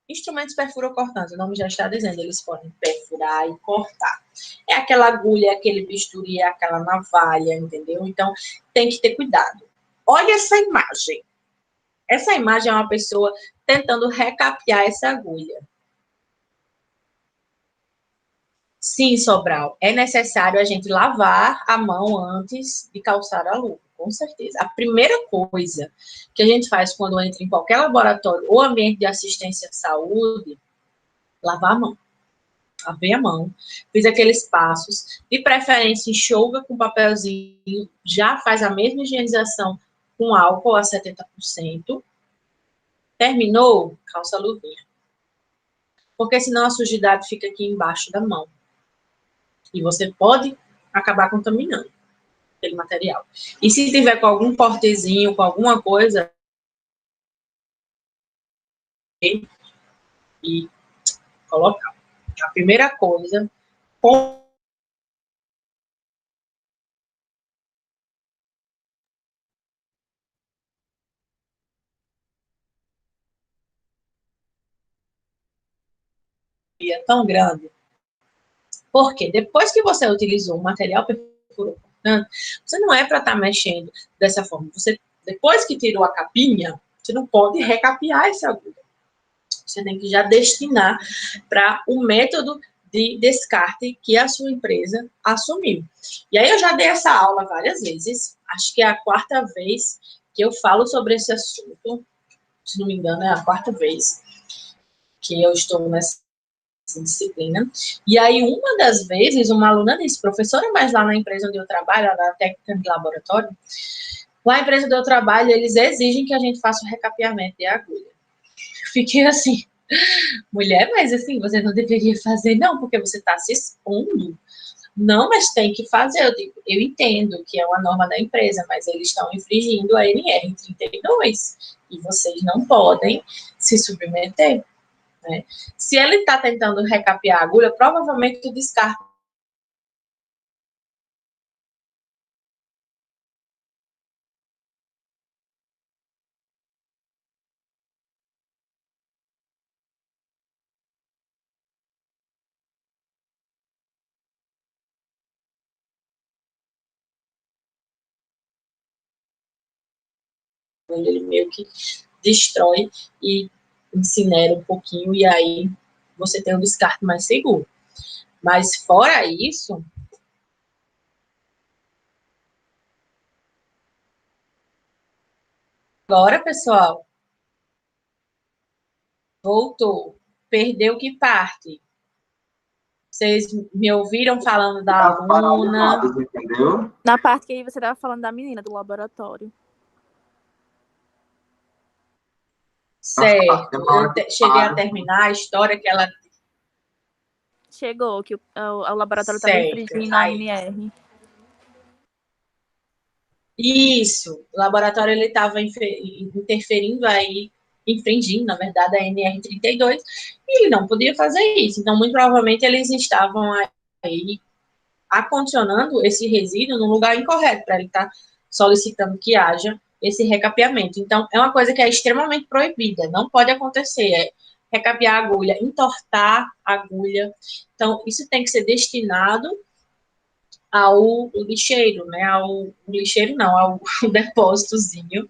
Instrumentos perfurocortantes, o nome já está dizendo, eles podem perfurar e cortar. É aquela agulha, aquele bisturi, aquela navalha, entendeu? Então, tem que ter cuidado. Olha essa imagem. Essa imagem é uma pessoa tentando recapear essa agulha. Sim, Sobral, é necessário a gente lavar a mão antes de calçar a luva, com certeza. A primeira coisa que a gente faz quando entra em qualquer laboratório ou ambiente de assistência à saúde, lavar a mão. Lavei a mão, fiz aqueles passos, de preferência enxuga com papelzinho, já faz a mesma higienização com álcool a 70%. Terminou? Calça a luvinha. Porque senão a sujidade fica aqui embaixo da mão. E você pode acabar contaminando. aquele material. E se tiver com algum cortezinho, com alguma coisa, e colocar. A primeira coisa, é tão grande, porque depois que você utilizou um material perfurante, você não é para estar mexendo dessa forma. Você, depois que tirou a capinha, você não pode recapear essa agulha. Você tem que já destinar para o método de descarte que a sua empresa assumiu. E aí eu já dei essa aula várias vezes, acho que é a 4ª vez que eu falo sobre esse assunto, se não me engano é a 4ª vez que eu estou nessa disciplina. E aí uma das vezes uma aluna disse, professora, mas lá na empresa onde eu trabalho, na técnica de laboratório, lá na empresa onde eu trabalho, eles exigem que a gente faça o recapeamento de agulha. Fiquei assim, mulher, mas assim, você não deveria fazer, não, porque você está se expondo. Não, mas tem que fazer. Eu digo, eu entendo que é uma norma da empresa, mas eles estão infringindo a NR32 e vocês não podem se submeter. Né? Se ele está tentando recapear a agulha, provavelmente o descarte ele meio que destrói e incinera um pouquinho, e aí você tem um descarte mais seguro. Mas fora isso, agora, pessoal, voltou. Perdeu que parte? Vocês me ouviram falando da aluna? Entendeu? Na parte que aí você estava falando da menina do laboratório. Certo. Eu cheguei a terminar a história que ela... Chegou, que o laboratório estava infringindo a NR. Isso. O laboratório ele estava interferindo aí, infringindo, na verdade, a NR32, e ele não podia fazer isso. Então, muito provavelmente, eles estavam aí acondicionando esse resíduo no lugar incorreto, para ele estar solicitando que haja esse recapeamento. Então, é uma coisa que é extremamente proibida, não pode acontecer, é recapear a agulha, entortar a agulha. Então, isso tem que ser destinado ao lixeiro, né, ao lixeiro não, ao depósitozinho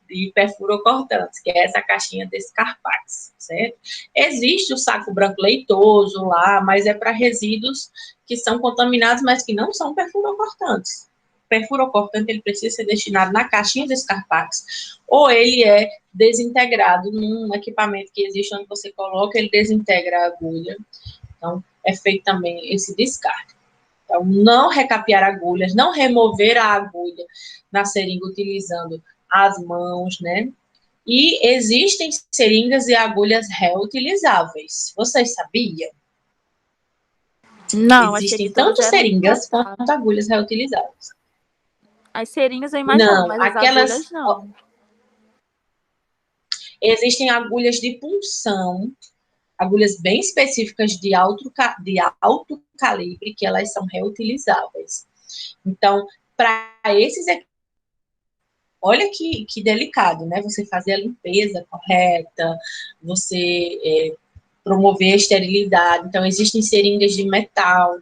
de perfurocortantes, que é essa caixinha desse Carpax, certo? Existe o saco branco leitoso lá, mas é para resíduos que são contaminados, mas que não são perfurocortantes. O perfurocortante, ele precisa ser destinado na caixinha desse Carpax, ou ele é desintegrado num equipamento que existe, onde você coloca, ele desintegra a agulha. Então, é feito também esse descarte. Então, não recapear agulhas, não remover a agulha na seringa utilizando as mãos, né? E existem seringas e agulhas reutilizáveis. Vocês sabiam? Não, existem tanto seringas quanto agulhas reutilizáveis. As seringas eu imagino, mas as agulhas não. Existem agulhas de punção, agulhas bem específicas de alto calibre, que elas são reutilizáveis. Então, para esses aqui, olha que delicado, né? Você fazer a limpeza correta, você promover a esterilidade. Então, existem seringas de metal,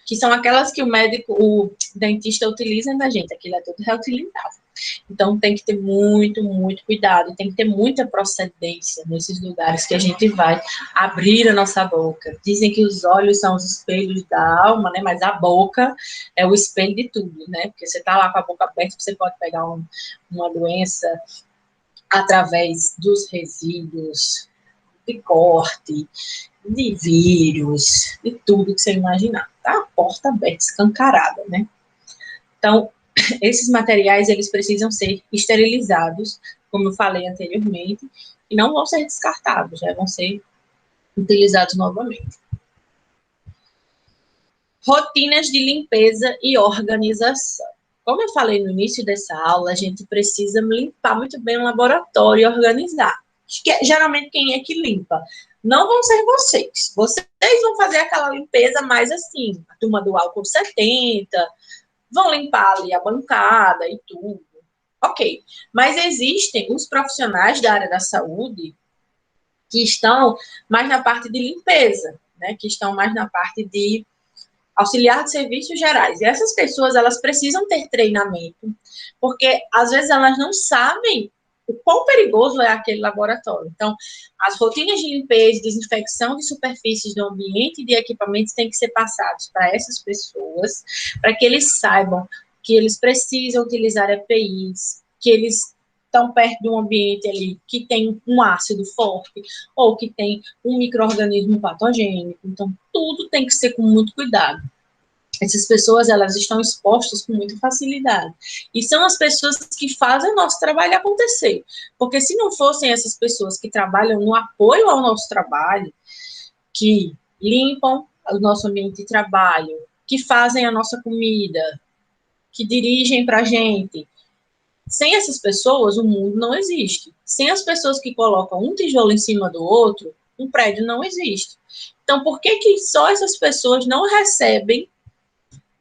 que são aquelas que o dentista utiliza na gente, aquilo é tudo reutilizável. Então, tem que ter muito, muito cuidado, tem que ter muita procedência nesses lugares que a gente vai abrir a nossa boca. Dizem que os olhos são os espelhos da alma, né? Mas a boca é o espelho de tudo, né? Porque você tá lá com a boca aberta, você pode pegar uma doença através dos resíduos, de corte, de vírus, de tudo que você imaginar. Tá a porta aberta, escancarada, né? Então, esses materiais, eles precisam ser esterilizados, como eu falei anteriormente, e não vão ser descartados, já vão ser utilizados novamente. Rotinas de limpeza e organização. Como eu falei no início dessa aula, a gente precisa limpar muito bem o laboratório e organizar. Geralmente, quem é que limpa? Não vão ser vocês. Vocês vão fazer aquela limpeza mais assim, a turma do álcool 70, vão limpar ali a bancada e tudo. Ok. Mas existem os profissionais da área da saúde que estão mais na parte de limpeza, né? Que estão mais na parte de auxiliar de serviços gerais. E essas pessoas, elas precisam ter treinamento, porque às vezes elas não sabem o quão perigoso é aquele laboratório. Então, as rotinas de limpeza e desinfecção de superfícies do ambiente e de equipamentos têm que ser passados para essas pessoas, para que eles saibam que eles precisam utilizar EPIs, que eles estão perto de um ambiente ali que tem um ácido forte ou que tem um micro-organismo patogênico. Então, tudo tem que ser com muito cuidado. Essas pessoas, elas estão expostas com muita facilidade. E são as pessoas que fazem o nosso trabalho acontecer. Porque se não fossem essas pessoas que trabalham no apoio ao nosso trabalho, que limpam o nosso ambiente de trabalho, que fazem a nossa comida, que dirigem para a gente, sem essas pessoas, o mundo não existe. Sem as pessoas que colocam um tijolo em cima do outro, um prédio não existe. Então, por que que só essas pessoas não recebem,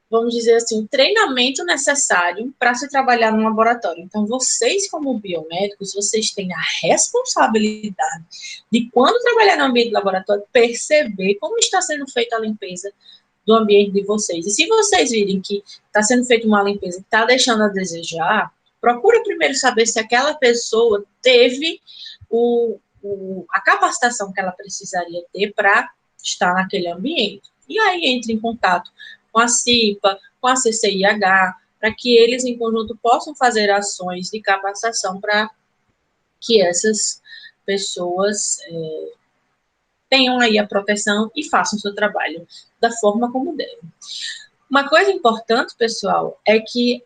vamos dizer assim, o treinamento necessário para se trabalhar no laboratório? Então, vocês, como biomédicos, vocês têm a responsabilidade de, quando trabalhar no ambiente do laboratório, perceber como está sendo feita a limpeza do ambiente de vocês. E se vocês virem que está sendo feita uma limpeza que está deixando a desejar, procura primeiro saber se aquela pessoa teve a capacitação que ela precisaria ter para estar naquele ambiente. E aí entra em contato com a CIPA, com a CCIH, para que eles, em conjunto, possam fazer ações de capacitação para que essas pessoas tenham aí a proteção e façam o seu trabalho da forma como devem. Uma coisa importante, pessoal, é que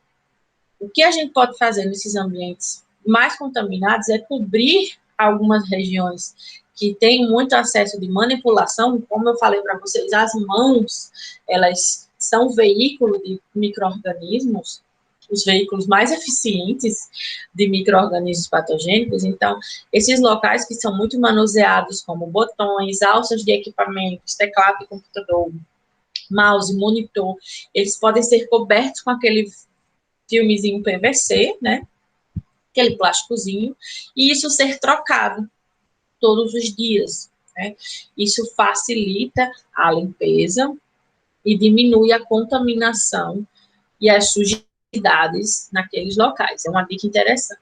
o que a gente pode fazer nesses ambientes mais contaminados é cobrir algumas regiões que têm muito acesso de manipulação. Como eu falei para vocês, as mãos, elas são veículo de micro-organismos, os veículos mais eficientes de micro-organismos patogênicos. Então, esses locais que são muito manuseados, como botões, alças de equipamentos, teclado de computador, mouse, monitor, eles podem ser cobertos com aquele filmezinho PVC, né? Aquele plásticozinho, e isso ser trocado todos os dias, né? Isso facilita a limpeza e diminui a contaminação e as sujidades naqueles locais. É uma dica interessante.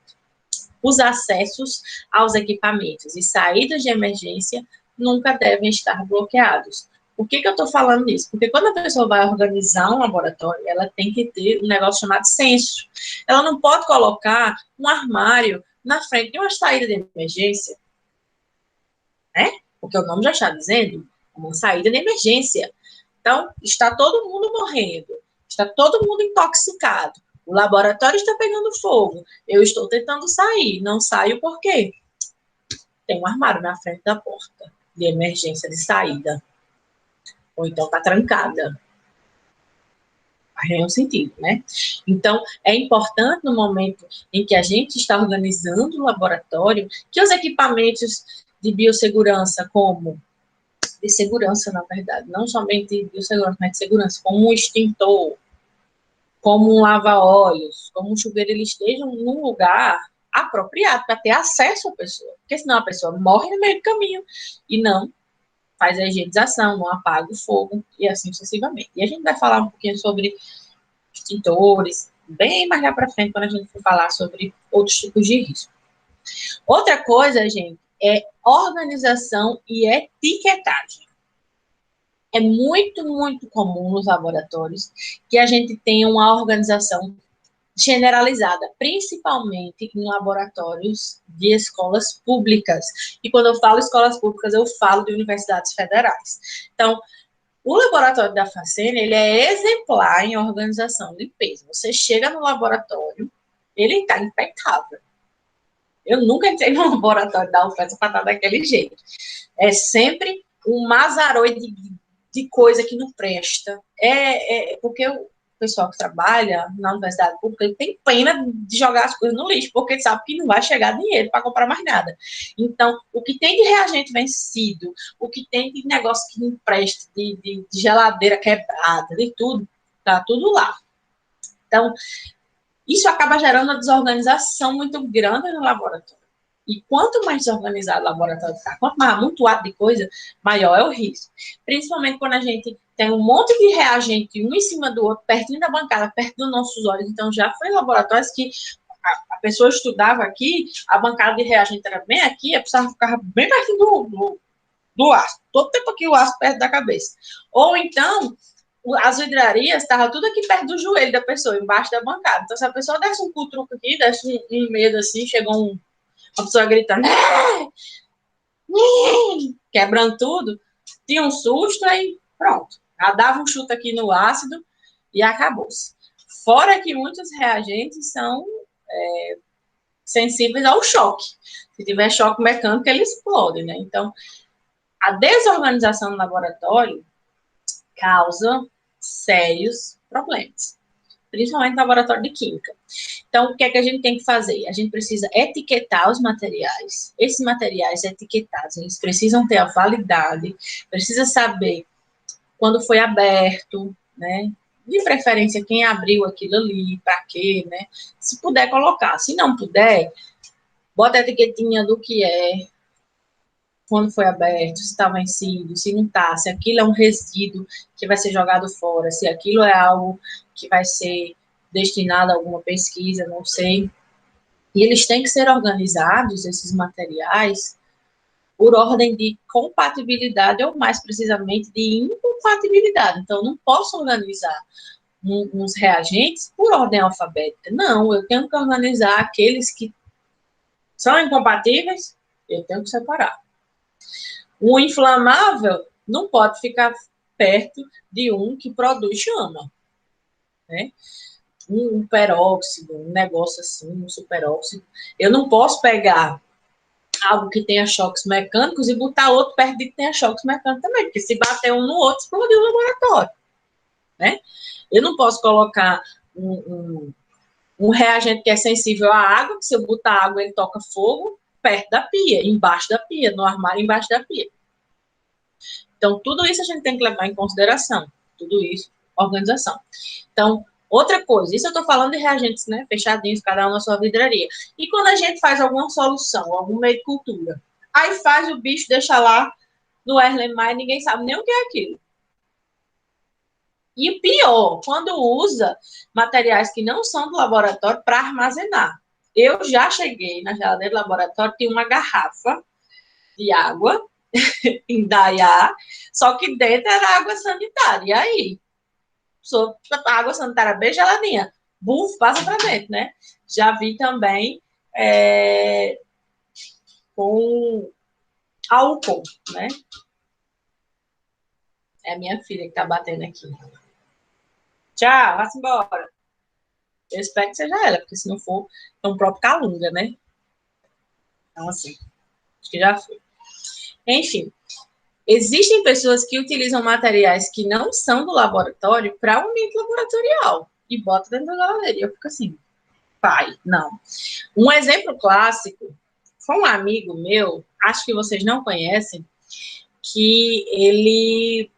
Os acessos aos equipamentos e saídas de emergência nunca devem estar bloqueados. Por que eu estou falando isso? Porque quando a pessoa vai organizar um laboratório, ela tem que ter um negócio chamado censo. Ela não pode colocar um armário na frente de uma saída de emergência, né? Porque o nome já está dizendo, uma saída de emergência. Então, está todo mundo morrendo, está todo mundo intoxicado, o laboratório está pegando fogo, eu estou tentando sair, não saio por quê? Tem um armário na frente da porta de emergência de saída. Ou então está trancada. Faz nenhum sentido, né? Então, é importante no momento em que a gente está organizando o laboratório, que os equipamentos de biossegurança, como de segurança, na verdade, não somente de biossegurança, mas de segurança, como um extintor, como um lava-óleos, como um chuveiro, eles estejam num lugar apropriado para ter acesso à pessoa. Porque senão a pessoa morre no meio do caminho e não faz a higienização, não apaga o fogo e assim sucessivamente. E a gente vai falar um pouquinho sobre extintores, bem mais lá para frente, quando a gente for falar sobre outros tipos de risco. Outra coisa, gente, é organização e etiquetagem. É muito, muito comum nos laboratórios que a gente tenha uma organização generalizada, principalmente em laboratórios de escolas públicas. E quando eu falo escolas públicas, eu falo de universidades federais. Então, o laboratório da Facene, ele é exemplar em organização de limpeza. Você chega no laboratório, ele está impecável. Eu nunca entrei no laboratório da UFES para estar daquele jeito. É sempre um mazaroi de coisa que não presta. Porque o pessoal que trabalha na universidade pública, ele tem pena de jogar as coisas no lixo, porque ele sabe que não vai chegar dinheiro para comprar mais nada. Então, o que tem de reagente vencido, o que tem de negócio que não empresta, de geladeira quebrada, de tudo, tá tudo lá. Então, isso acaba gerando uma desorganização muito grande no laboratório. E quanto mais desorganizado o laboratório está, quanto mais amontoado de coisa, maior é o risco. Principalmente quando a gente tem um monte de reagente, um em cima do outro, pertinho da bancada, perto dos nossos olhos. Então, já foi laboratórios que a pessoa estudava aqui, a bancada de reagente era bem aqui, a pessoa ficava bem pertinho do aço. Todo tempo aqui o aço perto da cabeça. Ou então, as vidrarias estavam tudo aqui perto do joelho da pessoa, embaixo da bancada. Então, se a pessoa desse um cutruco aqui, desse um medo assim, chegou uma pessoa gritando, quebrando tudo, tinha um susto, aí pronto. Ela dava um chute aqui no ácido e acabou-se. Fora que muitos reagentes são sensíveis ao choque. Se tiver choque mecânico, ele explode, né? Então, a desorganização no laboratório causa sérios problemas, principalmente no laboratório de química. Então, o que é que a gente tem que fazer? A gente precisa etiquetar os materiais. Esses materiais etiquetados, eles precisam ter a validade, precisa saber quando foi aberto, né? De preferência, quem abriu aquilo ali, para quê, né? Se puder colocar. Se não puder, bota a etiquetinha do que é, quando foi aberto, se está vencido, se não está, se aquilo é um resíduo que vai ser jogado fora, se aquilo é algo que vai ser destinado a alguma pesquisa, não sei. E eles têm que ser organizados, esses materiais, por ordem de compatibilidade, ou mais precisamente de incompatibilidade. Então, eu não posso organizar uns reagentes por ordem alfabética. Não, eu tenho que organizar aqueles que são incompatíveis, eu tenho que separar. O inflamável não pode ficar perto de um que produz chama, né? Um peróxido, um negócio assim, um superóxido. Eu não posso pegar algo que tenha choques mecânicos e botar outro perto de que tenha choques mecânicos também, porque se bater um no outro, explodiu o laboratório, né? Eu não posso colocar um reagente que é sensível à água, que se eu botar água, ele toca fogo, perto da pia, embaixo da pia, no armário embaixo da pia. Então, tudo isso a gente tem que levar em consideração. Tudo isso, organização. Então, outra coisa, isso eu estou falando de reagentes, né, fechadinhos, cada um na sua vidraria. E quando a gente faz alguma solução, algum meio de cultura, aí faz o bicho, deixa lá no Erlenmeyer, ninguém sabe nem o que é aquilo. E pior, quando usa materiais que não são do laboratório para armazenar. Eu já cheguei na geladeira do laboratório, tinha uma garrafa de água, em Dayá, só que dentro era água sanitária. E aí? A água sanitária bem geladinha. Buf, passa para dentro, né? Já vi também com álcool, né? É a minha filha que tá batendo aqui. Tchau, vá-se embora. Eu espero que seja ela, porque se não for, é um próprio calunga, né? Então, assim, acho que já foi. Enfim, existem pessoas que utilizam materiais que não são do laboratório para o ambiente laboratorial e botam dentro da geladeira. E eu fico assim, pai, não. Um exemplo clássico foi um amigo meu, acho que vocês não conhecem, que ele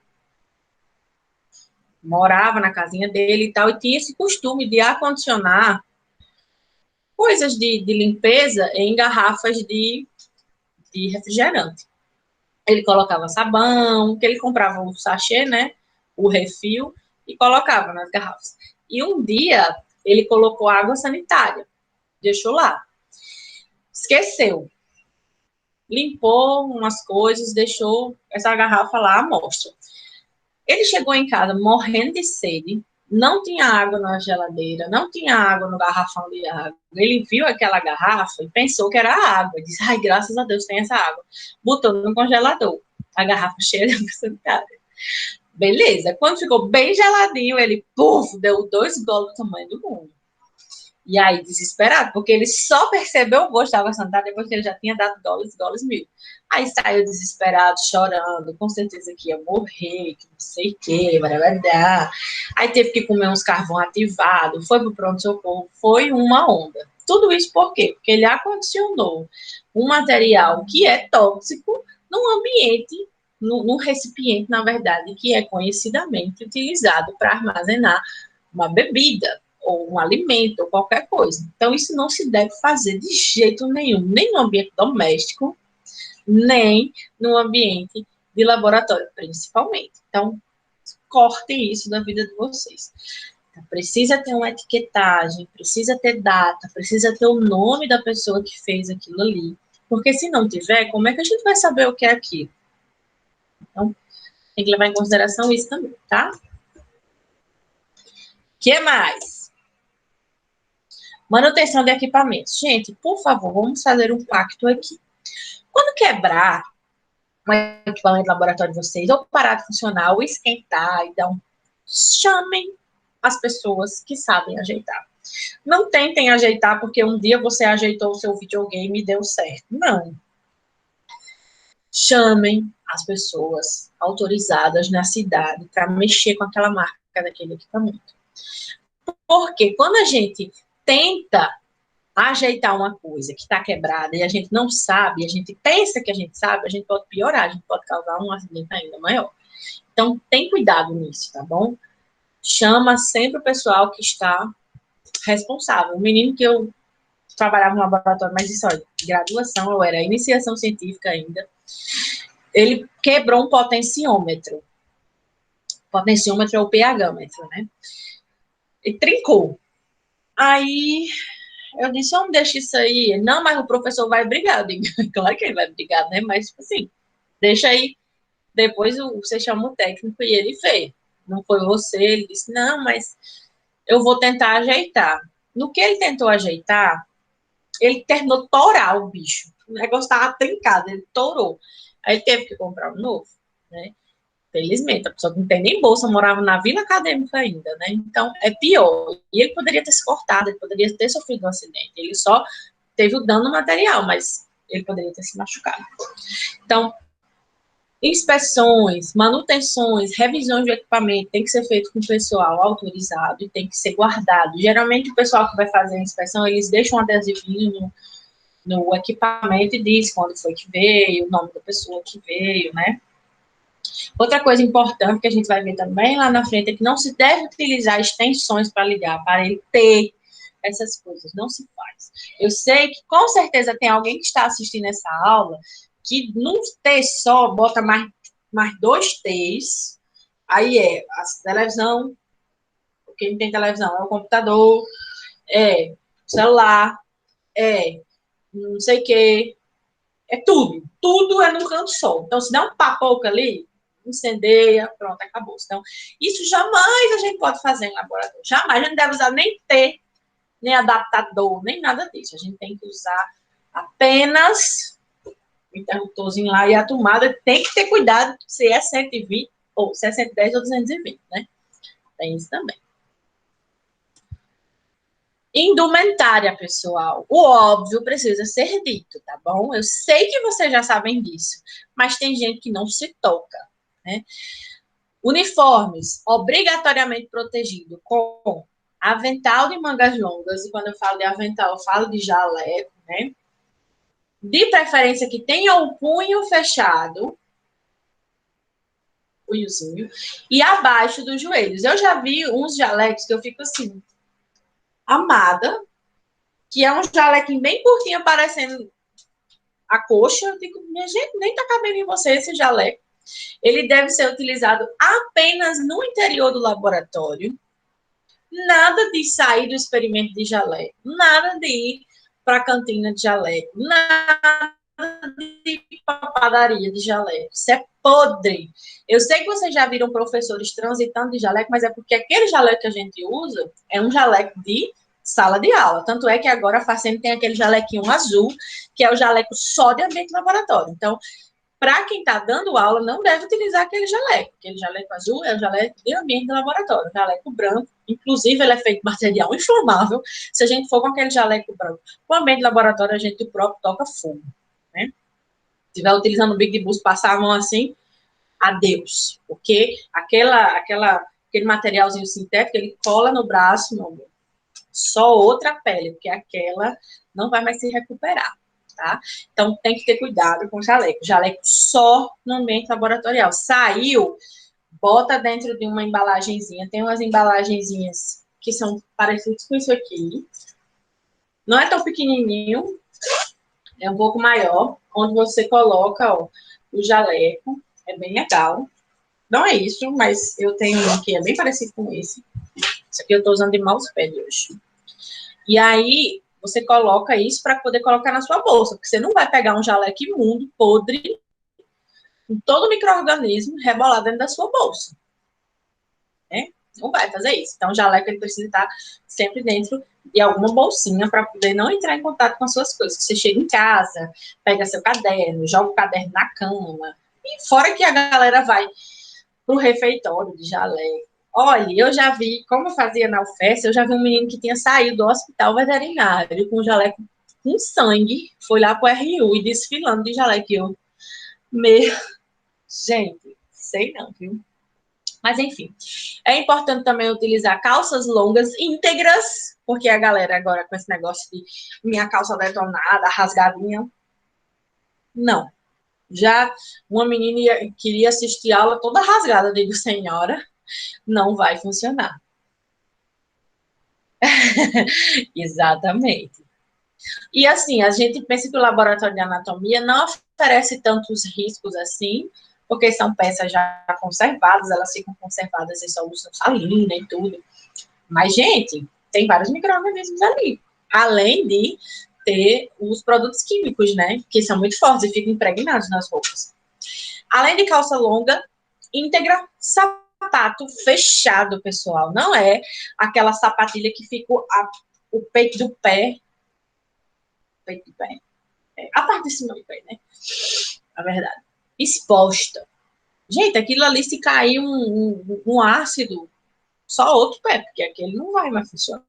morava na casinha dele e tal, e tinha esse costume de acondicionar coisas de limpeza em garrafas de refrigerante. Ele colocava sabão, que ele comprava um sachê, né, o refil, e colocava nas garrafas. E um dia, ele colocou água sanitária, deixou lá. Esqueceu. Limpou umas coisas, deixou essa garrafa lá à mostra. Ele chegou em casa morrendo de sede, não tinha água na geladeira, não tinha água no garrafão de água. Ele viu aquela garrafa e pensou que era água. Disse, ai, graças a Deus tem essa água. Botou no congelador, a garrafa cheia de água sanitária. Beleza, quando ficou bem geladinho, ele, puf, deu 2 goles do tamanho do mundo. E aí, desesperado, porque ele só percebeu o gosto da água sanitária depois que ele já tinha dado goles mil. Aí saiu desesperado, chorando, com certeza que ia morrer, que não sei o quê, blá. Aí teve que comer uns carvão ativado, foi pro pronto-socorro, foi uma onda. Tudo isso por quê? Porque ele acondicionou um material que é tóxico num ambiente, num recipiente, na verdade, que é conhecidamente utilizado para armazenar uma bebida, ou um alimento, ou qualquer coisa. Então, isso não se deve fazer de jeito nenhum, nem no ambiente doméstico, nem no ambiente de laboratório, principalmente. Então, cortem isso da vida de vocês. Então, precisa ter uma etiquetagem, precisa ter data, precisa ter o nome da pessoa que fez aquilo ali. Porque se não tiver, como é que a gente vai saber o que é aquilo? Então, tem que levar em consideração isso também, tá? O que mais? Manutenção de equipamentos. Gente, por favor, vamos fazer um pacto aqui. Quando quebrar um equipamento de laboratório de vocês, ou parar de funcionar, ou esquentar, então, chamem as pessoas que sabem ajeitar. Não tentem ajeitar porque um dia você ajeitou o seu videogame e deu certo. Não. Chamem as pessoas autorizadas na cidade para mexer com aquela marca daquele equipamento. Porque quando a gente tenta ajeitar uma coisa que está quebrada e a gente não sabe, a gente pensa que a gente sabe, a gente pode piorar, a gente pode causar um acidente ainda maior. Então, tem cuidado nisso, tá bom? Chama sempre o pessoal que está responsável. O menino que eu trabalhava no laboratório, mas isso, olha, graduação, eu era iniciação científica ainda, ele quebrou um potenciômetro. Potenciômetro é o pH-metro, né? E trincou. Aí eu disse, homem, deixa isso aí. Não, mas o professor vai brigar. Eu digo, claro que ele vai brigar, né? Mas, tipo assim, deixa aí. Depois você chama o técnico e ele fez. Não foi você. Ele disse, não, mas eu vou tentar ajeitar. No que ele tentou ajeitar, ele terminou torar o bicho. O negócio estava trincado, ele torou. Aí teve que comprar um novo, né? Felizmente, a pessoa não tem nem bolsa, morava na Vila Acadêmica ainda, né? Então, é pior. E ele poderia ter se cortado, ele poderia ter sofrido um acidente. Ele só teve o dano material, mas ele poderia ter se machucado. Então, inspeções, manutenções, revisões de equipamento tem que ser feito com o pessoal autorizado e tem que ser guardado. Geralmente, o pessoal que vai fazer a inspeção, eles deixam um adesivinho no equipamento e diz quando foi que veio, o nome da pessoa que veio, né? Outra coisa importante que a gente vai ver também lá na frente é que não se deve utilizar extensões para ligar, para ele ter essas coisas, não se faz. Eu sei que com certeza tem alguém que está assistindo essa aula que num T só bota mais 2 T's, aí é a televisão, quem tem televisão é o computador, é o celular, é não sei o que, é tudo é num canto só. Então, se dá um papoca ali, incendeia, pronto, acabou. Então, isso jamais a gente pode fazer em laboratório. Jamais. A gente não deve usar nem T, nem adaptador, nem nada disso. A gente tem que usar apenas o interruptorzinho lá e a tomada. Tem que ter cuidado se é 120, ou se é 110 ou 220, né? Tem isso também. Indumentária, pessoal. O óbvio precisa ser dito, tá bom? Eu sei que vocês já sabem disso, mas tem gente que não se toca, né? Uniformes, obrigatoriamente protegido com avental de mangas longas, e quando eu falo de avental, eu falo de jaleco, né? De preferência que tenha o punho fechado, punhozinho, e abaixo dos joelhos. Eu já vi uns jalecos que eu fico assim, amada, que é um jalequinho bem curtinho, aparecendo a coxa. Eu digo, minha gente, nem tá cabendo em você esse jaleco. Ele deve ser utilizado apenas no interior do laboratório. Nada de sair do experimento de jaleco. Nada de ir para a cantina de jaleco. Nada de ir para a padaria de jaleco. Isso é podre. Eu sei que vocês já viram professores transitando de jaleco, mas é porque aquele jaleco que a gente usa é um jaleco de sala de aula. Tanto é que agora a Facene tem aquele jalequinho azul, que é o jaleco só de ambiente laboratório. Então, para quem está dando aula, não deve utilizar aquele jaleco. Aquele jaleco azul é o jaleco de ambiente de laboratório. O jaleco branco Inclusive, ele é feito de material inflamável. Se a gente for com aquele jaleco branco, o ambiente de laboratório, a gente próprio toca fogo, né? Se estiver utilizando o Big Bus, passar a mão assim, adeus. Porque aquele materialzinho sintético, ele cola no braço, meu amor. Só outra pele, porque aquela não vai mais se recuperar, tá? Então, tem que ter cuidado com o jaleco. Jaleco só no ambiente laboratorial. Saiu, bota dentro de uma embalagenzinha. Tem umas embalagenzinhas que são parecidas com isso aqui. Não é tão pequenininho, é um pouco maior, onde você coloca, ó, o jaleco. É bem legal. Não é isso, mas eu tenho um que é bem parecido com esse. Isso aqui eu tô usando de mousepad hoje. E aí, você coloca isso para poder colocar na sua bolsa, porque você não vai pegar um jaleco imundo, podre, com todo micro-organismo rebolado dentro da sua bolsa. Né? Não vai fazer isso. Então, o jaleco ele precisa estar sempre dentro de alguma bolsinha para poder não entrar em contato com as suas coisas. Você chega em casa, pega seu caderno, joga o caderno na cama. E fora que a galera vai pro refeitório de jaleco. Olha, eu já vi, como eu fazia na UFES, eu já vi um menino que tinha saído do hospital veterinário com jaleco com sangue, foi lá pro RU e desfilando de jaleco. Eu, meu, gente, sei não, viu? Mas, enfim, é importante também utilizar calças longas íntegras, porque a galera agora com esse negócio de minha calça detonada, rasgadinha, não. Já uma menina queria assistir a aula toda rasgada, digo, senhora, não vai funcionar. Exatamente. E assim, a gente pensa que o laboratório de anatomia não oferece tantos riscos assim, porque são peças já conservadas, elas ficam conservadas em solução salina e tudo. Mas, gente, tem vários micro-organismos ali. Além de ter os produtos químicos, né? Que são muito fortes e ficam impregnados nas roupas. Além de calça longa, íntegra, sapato fechado, pessoal. Não é aquela sapatilha que fica o peito do pé. Peito do pé. A parte de cima do pé, né? A verdade. Exposta. Gente, aquilo ali, se cair um ácido, só outro pé, porque aquele não vai mais funcionar.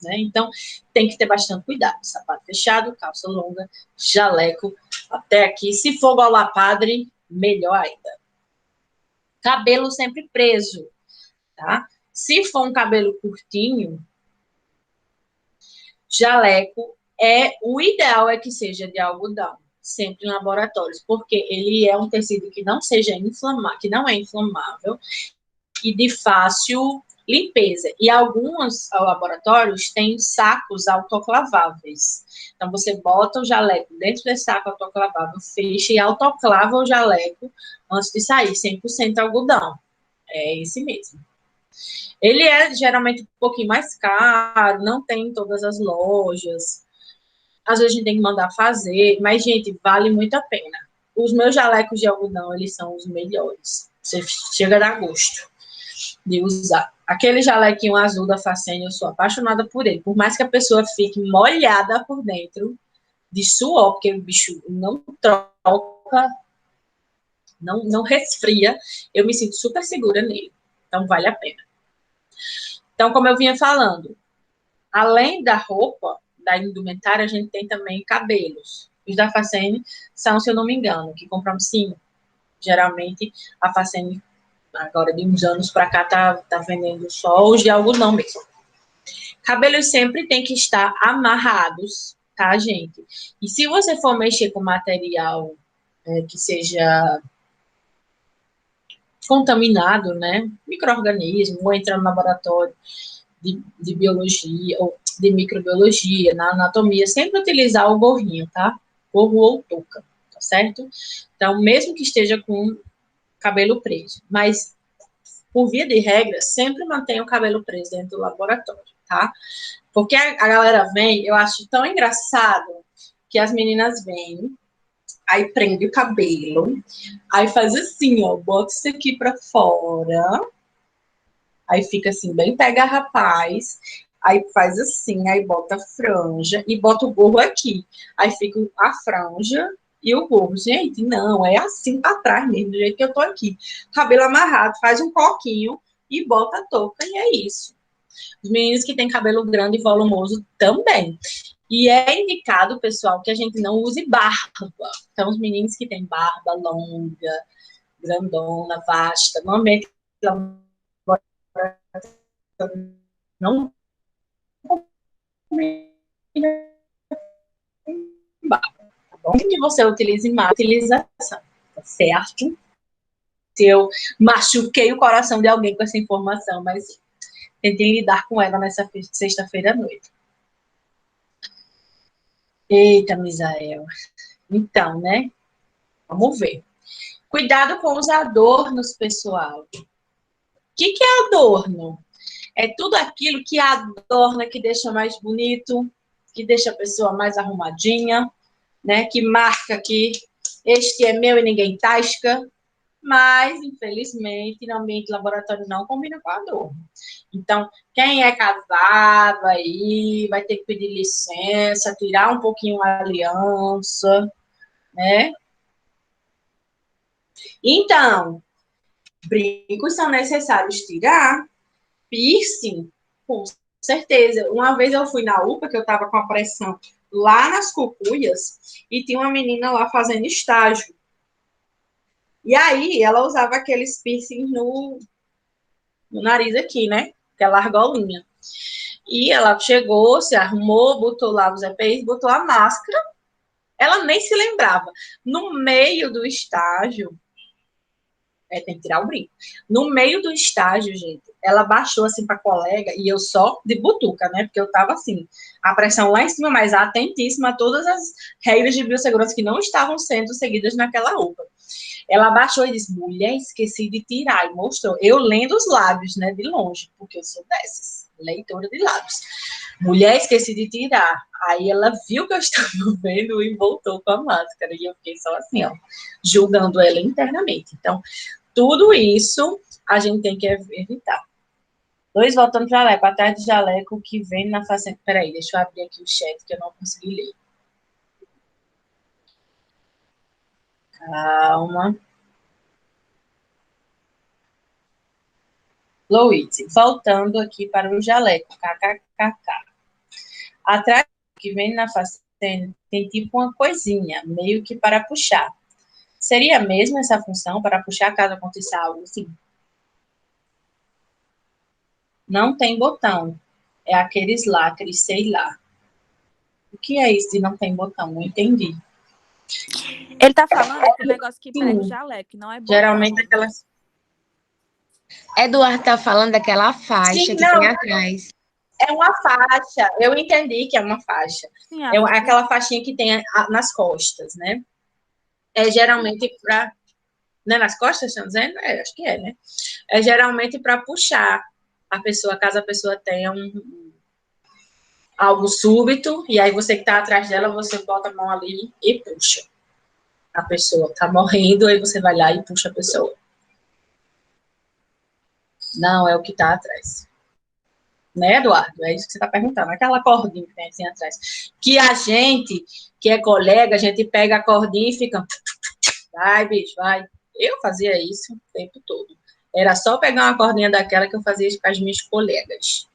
Né? Então, tem que ter bastante cuidado. Sapato fechado, calça longa, jaleco, até aqui. Se for gola padre, melhor ainda. Cabelo sempre preso, tá? Se for um cabelo curtinho, jaleco o ideal é que seja de algodão, sempre em laboratórios, porque ele é um tecido que não seja inflamável, que não é inflamável e de fácil limpeza. E alguns laboratórios têm sacos autoclaváveis. Então, você bota o jaleco dentro desse saco autoclavável, fecha e autoclava o jaleco antes de sair, 100% algodão. É esse mesmo. Ele é geralmente um pouquinho mais caro, não tem em todas as lojas. Às vezes a gente tem que mandar fazer, mas, gente, vale muito a pena. Os meus jalecos de algodão, eles são os melhores. Você chega a dar gosto de usar. Aquele jalequinho azul da Facene, eu sou apaixonada por ele. Por mais que a pessoa fique molhada por dentro de suor, porque o bicho não troca, não resfria, eu me sinto super segura nele. Então, vale a pena. Então, como eu vinha falando, além da roupa, da indumentária, a gente tem também cabelos. Os da Facene são, se eu não me engano, que compramos 5. Geralmente, a Facene, agora de uns anos para cá, tá vendendo só os de algodão mesmo. Cabelos sempre tem que estar amarrados, tá, gente? E se você for mexer com material que seja contaminado, né? Micro-organismo, ou entrar no laboratório de biologia, ou de microbiologia, na anatomia, sempre utilizar o gorrinho, tá? Gorro ou touca, tá certo? Então, mesmo que esteja com cabelo preso, mas, por via de regra, sempre mantenha o cabelo preso dentro do laboratório, tá? Porque a galera vem, eu acho tão engraçado que as meninas vêm, aí prende o cabelo, aí faz assim, ó, bota isso aqui pra fora, aí fica assim, bem pega rapaz, aí faz assim, aí bota a franja e bota o gorro aqui, aí fica a franja e o gorro. Gente, não, é assim pra trás mesmo, do jeito que eu tô aqui. Cabelo amarrado, faz um coquinho e bota a touca e é isso. Os meninos que têm cabelo grande e volumoso também. E é indicado, pessoal, que a gente não use barba. Então, os meninos que têm barba longa, grandona, vasta, normalmente não combina com barba, tá bom? Que você utilize má utilização, tá certo? Se eu machuquei o coração de alguém com essa informação, mas tentei lidar com ela nessa sexta-feira à noite. Eita, Misael. Então, né? Vamos ver. Cuidado com os adornos, pessoal. O que é adorno? É tudo aquilo que adorna, que deixa mais bonito, que deixa a pessoa mais arrumadinha, né? Que marca que este é meu e ninguém tasca. Mas, infelizmente, no ambiente laboratório não combina com adorno. Então, quem é casado aí vai ter que pedir licença, tirar um pouquinho a aliança, né? Então, brincos são necessários tirar, piercing, com certeza. Uma vez eu fui na UPA, que eu estava com a pressão lá nas cucuias, e tinha uma menina lá fazendo estágio. E aí, ela usava aqueles piercings no nariz aqui, né? Aquela argolinha. E ela chegou, se arrumou, botou lá os EPIs, botou a máscara. Ela nem se lembrava. No meio do estágio, tem que tirar o brinco. No meio do estágio, gente, ela baixou assim para a colega, e eu só de butuca, né? Porque eu tava assim, a pressão lá em cima, mas atentíssima a todas as regras de biossegurança que não estavam sendo seguidas naquela UPA. Ela baixou e disse, mulher, esqueci de tirar, e mostrou. Eu lendo os lábios, né, de longe, porque eu sou dessas, leitora de lábios. Mulher, esqueci de tirar. Aí ela viu que eu estava vendo e voltou com a máscara. E eu fiquei só assim, ó, julgando ela internamente. Então, tudo isso a gente tem que evitar. Luiz, voltando para o jaleco, atrás do jaleco que vem na fazenda. Peraí, deixa eu abrir aqui o chat que eu não consegui ler. Calma. Luiz, voltando aqui para o jaleco, kkkk. Atrás que vem na fazenda tem tipo uma coisinha, meio que para puxar. Seria mesmo essa função para puxar caso aconteça algo assim? Não tem botão. É aqueles lacres, sei lá. O que é isso de não tem botão? Não entendi. Ele tá falando aquele negócio que prega o jaleco, não é botão. Geralmente aquelas... Eduardo tá falando daquela faixa Sim, que não, tem atrás. é uma faixa. Eu entendi que é uma faixa. Sim, É aquela faixinha que tem nas costas, né? É geralmente para... Não é nas costas, estão dizendo? Acho que é, né? É geralmente para puxar a pessoa, caso a pessoa tenha algo súbito, e aí você que está atrás dela, você bota a mão ali e puxa. A pessoa está morrendo, aí você vai lá e puxa a pessoa. Não é o que está atrás. Né, Eduardo? É isso que você está perguntando. Aquela cordinha que tem assim atrás. Que a gente, que é colega, a gente pega a cordinha e fica... Vai, bicho, vai. Eu fazia isso o tempo todo. Era só pegar uma cordinha daquela que eu fazia com as minhas colegas.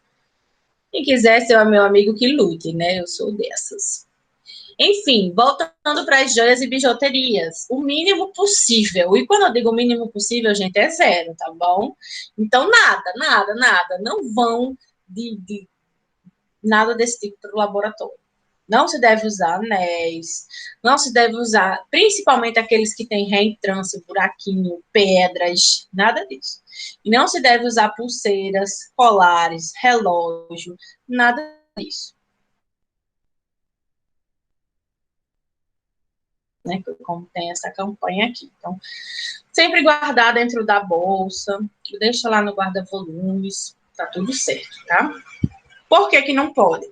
Quem quiser ser meu amigo, que lute, né? Eu sou dessas. Enfim, voltando para as joias e bijuterias. O mínimo possível. E quando eu digo o mínimo possível, gente, é zero, tá bom? Então, nada. Não vão de nada desse tipo para o laboratório. Não se deve usar anéis, não se deve usar, principalmente aqueles que têm reentrância, buraquinho, pedras, nada disso. E não se deve usar pulseiras, colares, relógio, nada disso. Né, como tem essa campanha aqui. Então, sempre guardar dentro da bolsa, deixa lá no guarda-volumes, tá tudo certo, tá? Por que que não pode?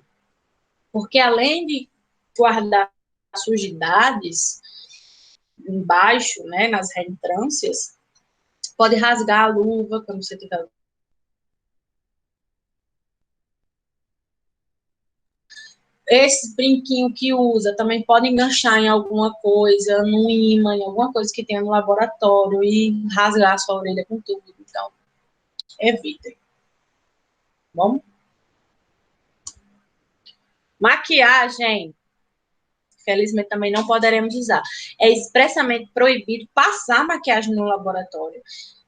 Porque além de guardar sujidades embaixo, né, nas reentrâncias, pode rasgar a luva quando você tiver. Esse brinquinho que usa também pode enganchar em alguma coisa, num ímã, em alguma coisa que tenha no laboratório e rasgar a sua orelha com tudo. Então, evitem. Bom? Maquiagem, felizmente também não poderemos usar. É expressamente proibido passar maquiagem no laboratório.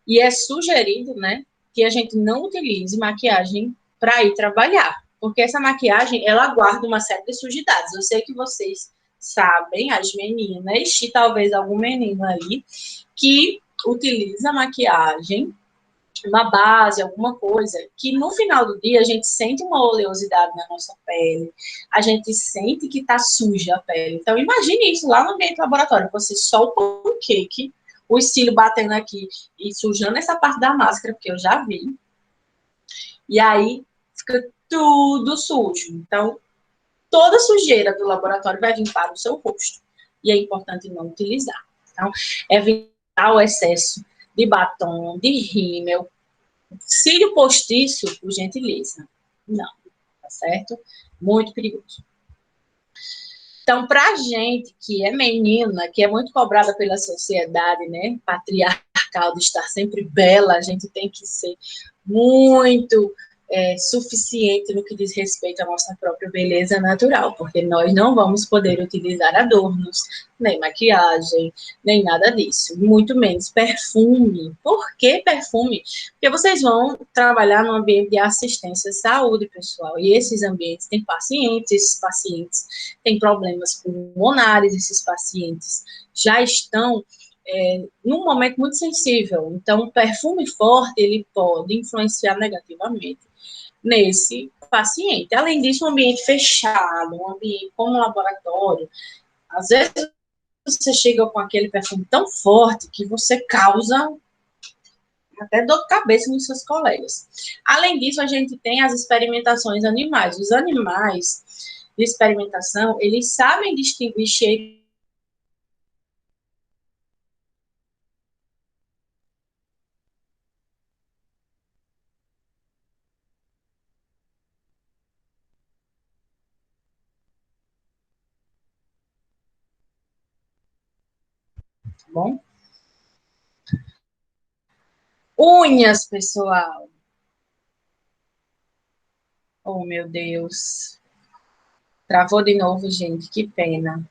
E é sugerido, né, que a gente não utilize maquiagem para ir trabalhar, porque essa maquiagem, ela guarda uma série de sujidades. Eu sei que vocês sabem, as meninas, e talvez algum menino aí, que utiliza maquiagem, uma base, alguma coisa, que no final do dia a gente sente uma oleosidade na nossa pele, a gente sente que tá suja a pele. Então, imagine isso lá no ambiente laboratório, você só o pancake, o cílio batendo aqui e sujando essa parte da máscara, porque eu já vi, e aí fica tudo sujo. Então, toda sujeira do laboratório vai vir para o seu rosto, e é importante não utilizar. Então, evitar o excesso de batom, de rímel, cílio postiço, por gentileza. Não, tá certo? Muito perigoso. Então, pra gente que é menina, que é muito cobrada pela sociedade, né, patriarcal, de estar sempre bela, a gente tem que ser muito suficiente no que diz respeito à nossa própria beleza natural, porque nós não vamos poder utilizar adornos, nem maquiagem, nem nada disso, muito menos perfume. Por que perfume? Porque vocês vão trabalhar num ambiente de assistência à saúde, pessoal, e esses ambientes têm pacientes, esses pacientes têm problemas pulmonares, esses pacientes já estão num momento muito sensível. Então, o perfume forte, ele pode influenciar negativamente nesse paciente. Além disso, um ambiente fechado, um ambiente como um laboratório, às vezes você chega com aquele perfume tão forte que você causa até dor de cabeça nos seus colegas. Além disso, a gente tem as experimentações animais. Os animais de experimentação, eles sabem distinguir cheiro. Tá bom? Unhas, pessoal. Oh, meu Deus. Travou de novo, gente. Que pena.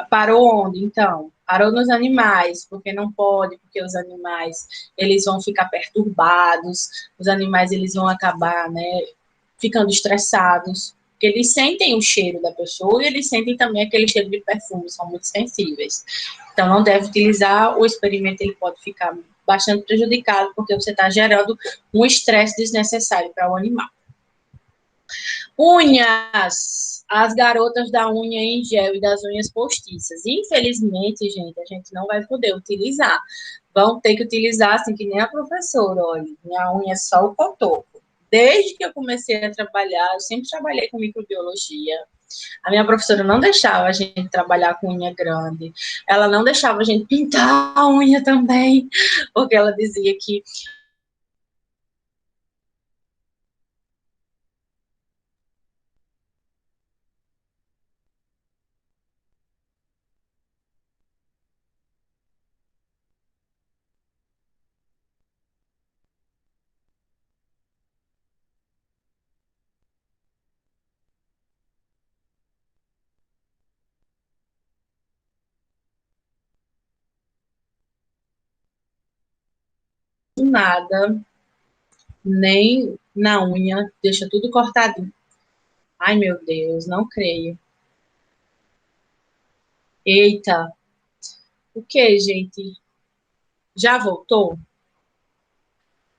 Parou onde, então? Parou nos animais, porque não pode, porque os animais, eles vão ficar perturbados, os animais, eles vão acabar, né, ficando estressados, porque eles sentem o cheiro da pessoa e eles sentem também aquele cheiro de perfume, são muito sensíveis. Então, não deve utilizar, o experimento ele pode ficar bastante prejudicado, porque você está gerando um estresse desnecessário para o animal. Unhas, as garotas da unha em gel e das unhas postiças. Infelizmente, gente, a gente não vai poder utilizar. Vão ter que utilizar assim que nem a professora, olha, minha unha é só o cotoco. Desde que eu comecei a trabalhar, eu sempre trabalhei com microbiologia. A minha professora não deixava a gente trabalhar com unha grande. Ela não deixava a gente pintar a unha também, porque ela dizia que nada, nem na unha, deixa tudo cortadinho. Ai, meu Deus, não creio. Eita, o que, gente? Já voltou?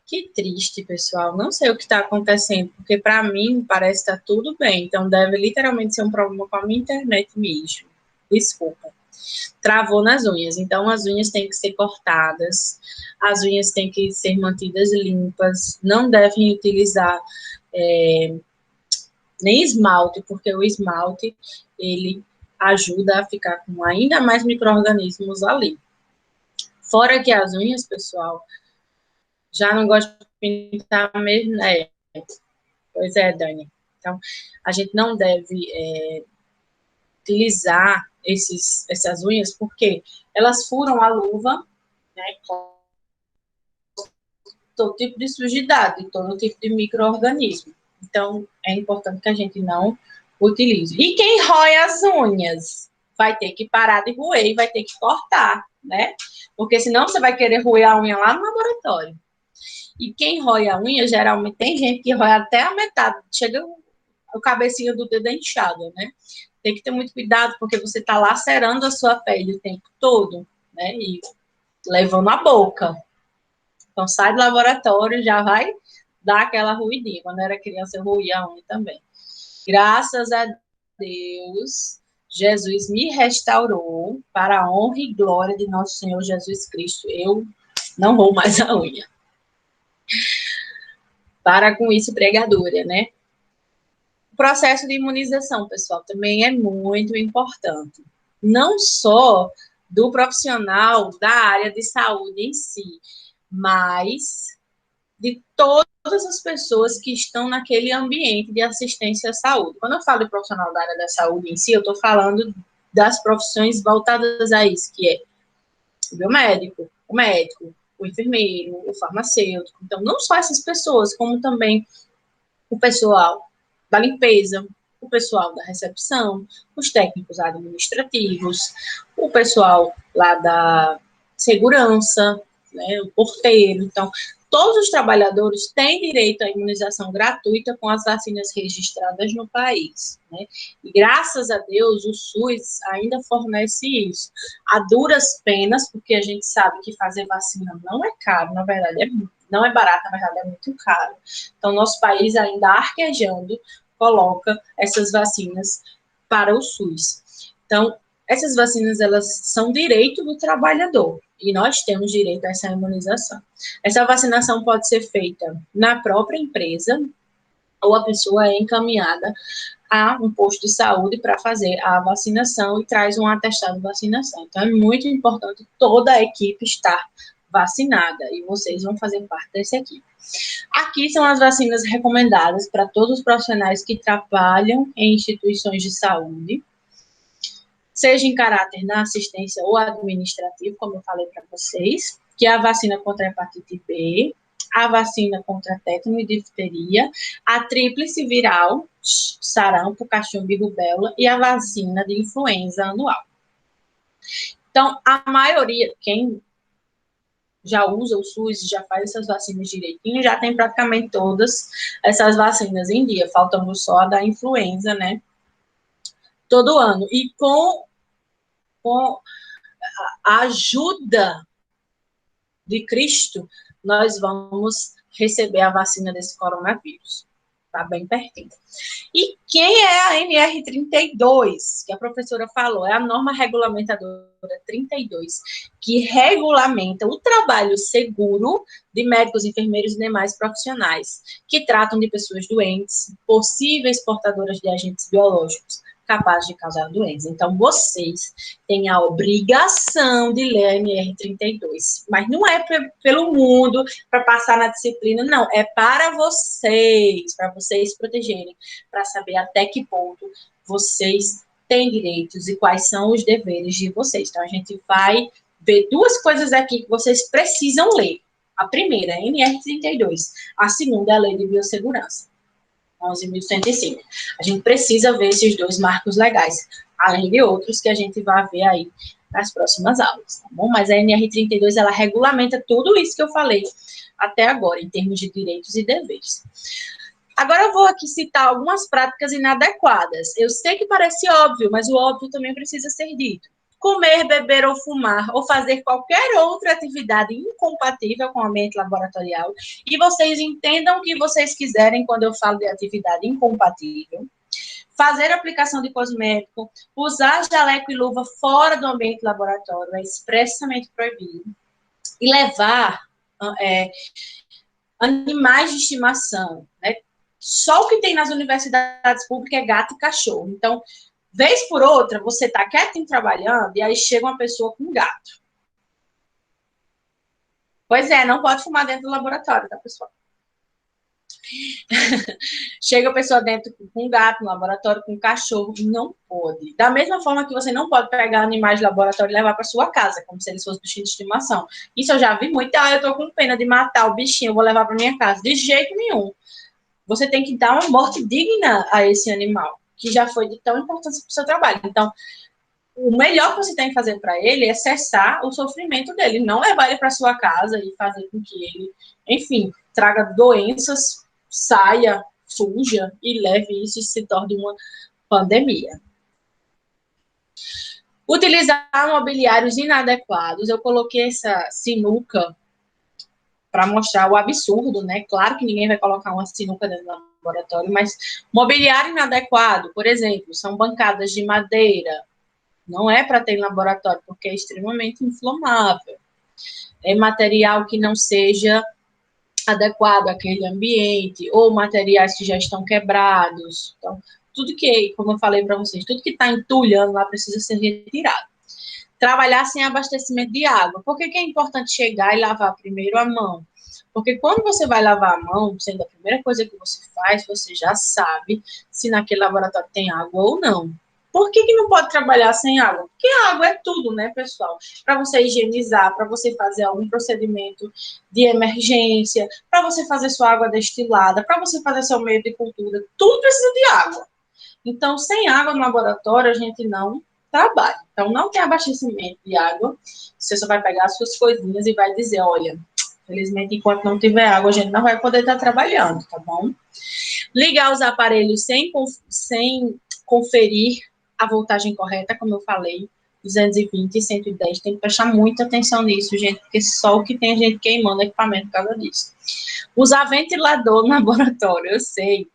Que triste, pessoal. Não sei o que está acontecendo, porque para mim parece que está tudo bem. Então deve literalmente ser um problema com a minha internet mesmo. Desculpa. Travou nas unhas. Então as unhas têm que ser cortadas, as unhas têm que ser mantidas limpas, não devem utilizar nem esmalte, porque o esmalte ele ajuda a ficar com ainda mais micro-organismos ali. Fora que as unhas, pessoal, já não gosto de pintar mesmo, né? Pois é, Dani. Então, a gente não deve utilizar essas unhas, porque elas furam a luva, né? Com todo tipo de sujidade, todo tipo de micro-organismo. Então, é importante que a gente não utilize. E quem rói as unhas vai ter que parar de roer e vai ter que cortar, né? Porque senão você vai querer roer a unha lá no laboratório. E quem rói a unha, geralmente tem gente que rói até a metade, chega o cabecinho do dedo inchado, né? Tem que ter muito cuidado, porque você está lacerando a sua pele o tempo todo, né? E levando a boca. Então, sai do laboratório, já vai dar aquela ruidinha. Quando eu era criança, eu roía a unha também. Graças a Deus, Jesus me restaurou para a honra e glória de nosso Senhor Jesus Cristo. Eu não roo mais a unha. Para com isso, pregadora, né? O processo de imunização, pessoal, também é muito importante. Não só do profissional da área de saúde em si, mas de todas as pessoas que estão naquele ambiente de assistência à saúde. Quando eu falo de profissional da área da saúde em si, eu estou falando das profissões voltadas a isso, que é o biomédico, o médico, o enfermeiro, o farmacêutico. Então, não só essas pessoas, como também o pessoal da limpeza, o pessoal da recepção, os técnicos administrativos, o pessoal lá da segurança, né, o porteiro. Então, todos os trabalhadores têm direito à imunização gratuita com as vacinas registradas no país, né? E graças a Deus o SUS ainda fornece isso. A duras penas, porque a gente sabe que fazer vacina não é caro, na verdade não é barato, na verdade é muito caro. Então, nosso país ainda arquejando coloca essas vacinas para o SUS. Então, essas vacinas, elas são direito do trabalhador, e nós temos direito a essa imunização. Essa vacinação pode ser feita na própria empresa, ou a pessoa é encaminhada a um posto de saúde para fazer a vacinação e traz um atestado de vacinação. Então, é muito importante toda a equipe estar vacinada, e vocês vão fazer parte dessa equipe. Aqui são as vacinas recomendadas para todos os profissionais que trabalham em instituições de saúde, seja em caráter na assistência ou administrativo, como eu falei para vocês, que é a vacina contra a hepatite B, a vacina contra tétano e difteria, a tríplice viral, sarampo, cachumba e rubéola, e a vacina de influenza anual. Então, a maioria, quem já usa o SUS, já faz essas vacinas direitinho, já tem praticamente todas essas vacinas em dia, faltando só a da influenza, né, todo ano. E com a ajuda de Cristo, nós vamos receber a vacina desse coronavírus. Tá bem pertinho. E quem é a NR32, que a professora falou? É a norma regulamentadora 32, que regulamenta o trabalho seguro de médicos, enfermeiros e demais profissionais que tratam de pessoas doentes, possíveis portadoras de agentes biológicos capazes de causar doença. Então, vocês têm a obrigação de ler a NR32, mas não é pelo mundo, para passar na disciplina, não, é para vocês protegerem, para saber até que ponto vocês têm direitos e quais são os deveres de vocês. Então, a gente vai ver duas coisas aqui que vocês precisam ler. A primeira é a NR32, a segunda é a Lei de Biossegurança. 11.105. A gente precisa ver esses dois marcos legais, além de outros que a gente vai ver aí nas próximas aulas, tá bom? Mas a NR32, ela regulamenta tudo isso que eu falei até agora, em termos de direitos e deveres. Agora eu vou aqui citar algumas práticas inadequadas. Eu sei que parece óbvio, mas o óbvio também precisa ser dito. Comer, beber ou fumar, ou fazer qualquer outra atividade incompatível com o ambiente laboratorial. E vocês entendam o que vocês quiserem quando eu falo de atividade incompatível. Fazer aplicação de cosmético, usar jaleco e luva fora do ambiente laboratório, é expressamente proibido. E levar animais de estimação, né? Só o que tem nas universidades públicas é gato e cachorro. Então, vez por outra, você está quietinho trabalhando e aí chega uma pessoa com um gato. Pois é, não pode fumar dentro do laboratório, tá, pessoal? Chega a pessoa dentro com um gato, no laboratório com um cachorro, não pode. Da mesma forma que você não pode pegar animais de laboratório e levar para sua casa, como se eles fossem bichinhos de estimação. Isso eu já vi muito. Eu tô com pena de matar o bichinho, eu vou levar para minha casa. De jeito nenhum. você tem que dar uma morte digna a esse animal, que já foi de tão importância para o seu trabalho. Então, o melhor que você tem que fazer para ele é cessar o sofrimento dele, não levar ele para sua casa e fazer com que ele, enfim, traga doenças, saia, fuja e leve isso e se torne uma pandemia. Utilizar mobiliários inadequados. Eu coloquei essa sinuca para mostrar o absurdo, né? Claro que ninguém vai colocar uma sinuca dentro do laboratório, mas mobiliário inadequado, por exemplo, são bancadas de madeira. Não é para ter em laboratório, porque é extremamente inflamável. É material que não seja adequado àquele ambiente, ou materiais que já estão quebrados. Então, tudo que, como eu falei para vocês, tudo que está entulhando lá precisa ser retirado. Trabalhar sem abastecimento de água. Por que é importante chegar e lavar primeiro a mão? Porque quando você vai lavar a mão, sendo a primeira coisa que você faz, você já sabe se naquele laboratório tem água ou não. Por que não pode trabalhar sem água? Porque a água é tudo, né, pessoal? Para você higienizar, para você fazer algum procedimento de emergência, para você fazer sua água destilada, para você fazer seu meio de cultura, tudo precisa de água. Então, sem água no laboratório, a gente não trabalha. Então, não tem abastecimento de água. Você só vai pegar as suas coisinhas e vai dizer, olha, felizmente, enquanto não tiver água, a gente não vai poder estar trabalhando, tá bom? Ligar os aparelhos sem conferir a voltagem correta, como eu falei, 220 e 110. Tem que prestar muita atenção nisso, gente, porque só o que tem gente queimando equipamento por causa disso. Usar ventilador no laboratório, eu sei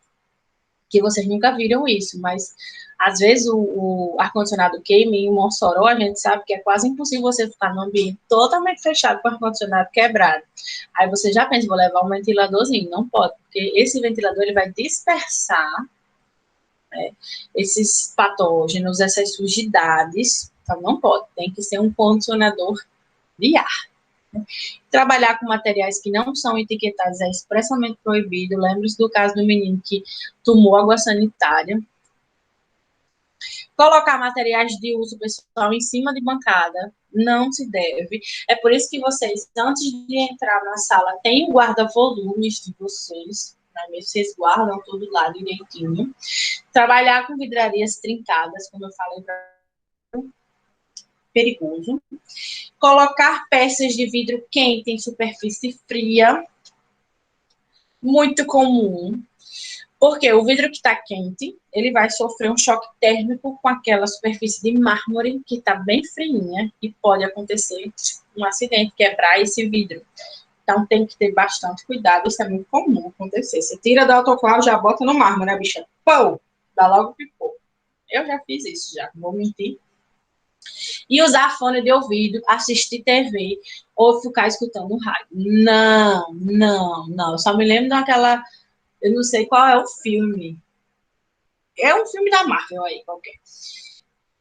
que vocês nunca viram isso, mas às vezes o ar-condicionado queima e em Mossoró a gente sabe que é quase impossível você ficar num ambiente totalmente fechado com o ar-condicionado quebrado. Aí você já pensa, vou levar um ventiladorzinho. Não pode, porque esse ventilador ele vai dispersar, né, esses patógenos, essas sujidades. Então não pode, tem que ser um condicionador de ar. Trabalhar com materiais que não são etiquetados é expressamente proibido. Lembre-se do caso do menino que tomou água sanitária. Colocar materiais de uso pessoal em cima de bancada não se deve. É por isso que vocês, antes de entrar na sala, tem o guarda-volumes de vocês, né? Vocês guardam tudo lá direitinho. Trabalhar com vidrarias trincadas, como eu falei, perigoso. Colocar peças de vidro quente em superfície fria, muito comum, porque o vidro que está quente, ele vai sofrer um choque térmico com aquela superfície de mármore que está bem friinha e pode acontecer um acidente, quebrar esse vidro. Então tem que ter bastante cuidado, isso é muito comum acontecer. Você tira do autoclave, já bota no mármore, né, bicha? Pô, dá logo pipô. Eu já fiz isso, já, não vou mentir. E usar fone de ouvido, assistir TV ou ficar escutando rádio. Não, não, não. Eu só me lembro daquela... Eu não sei qual é o filme. É um filme da Marvel aí, qualquer.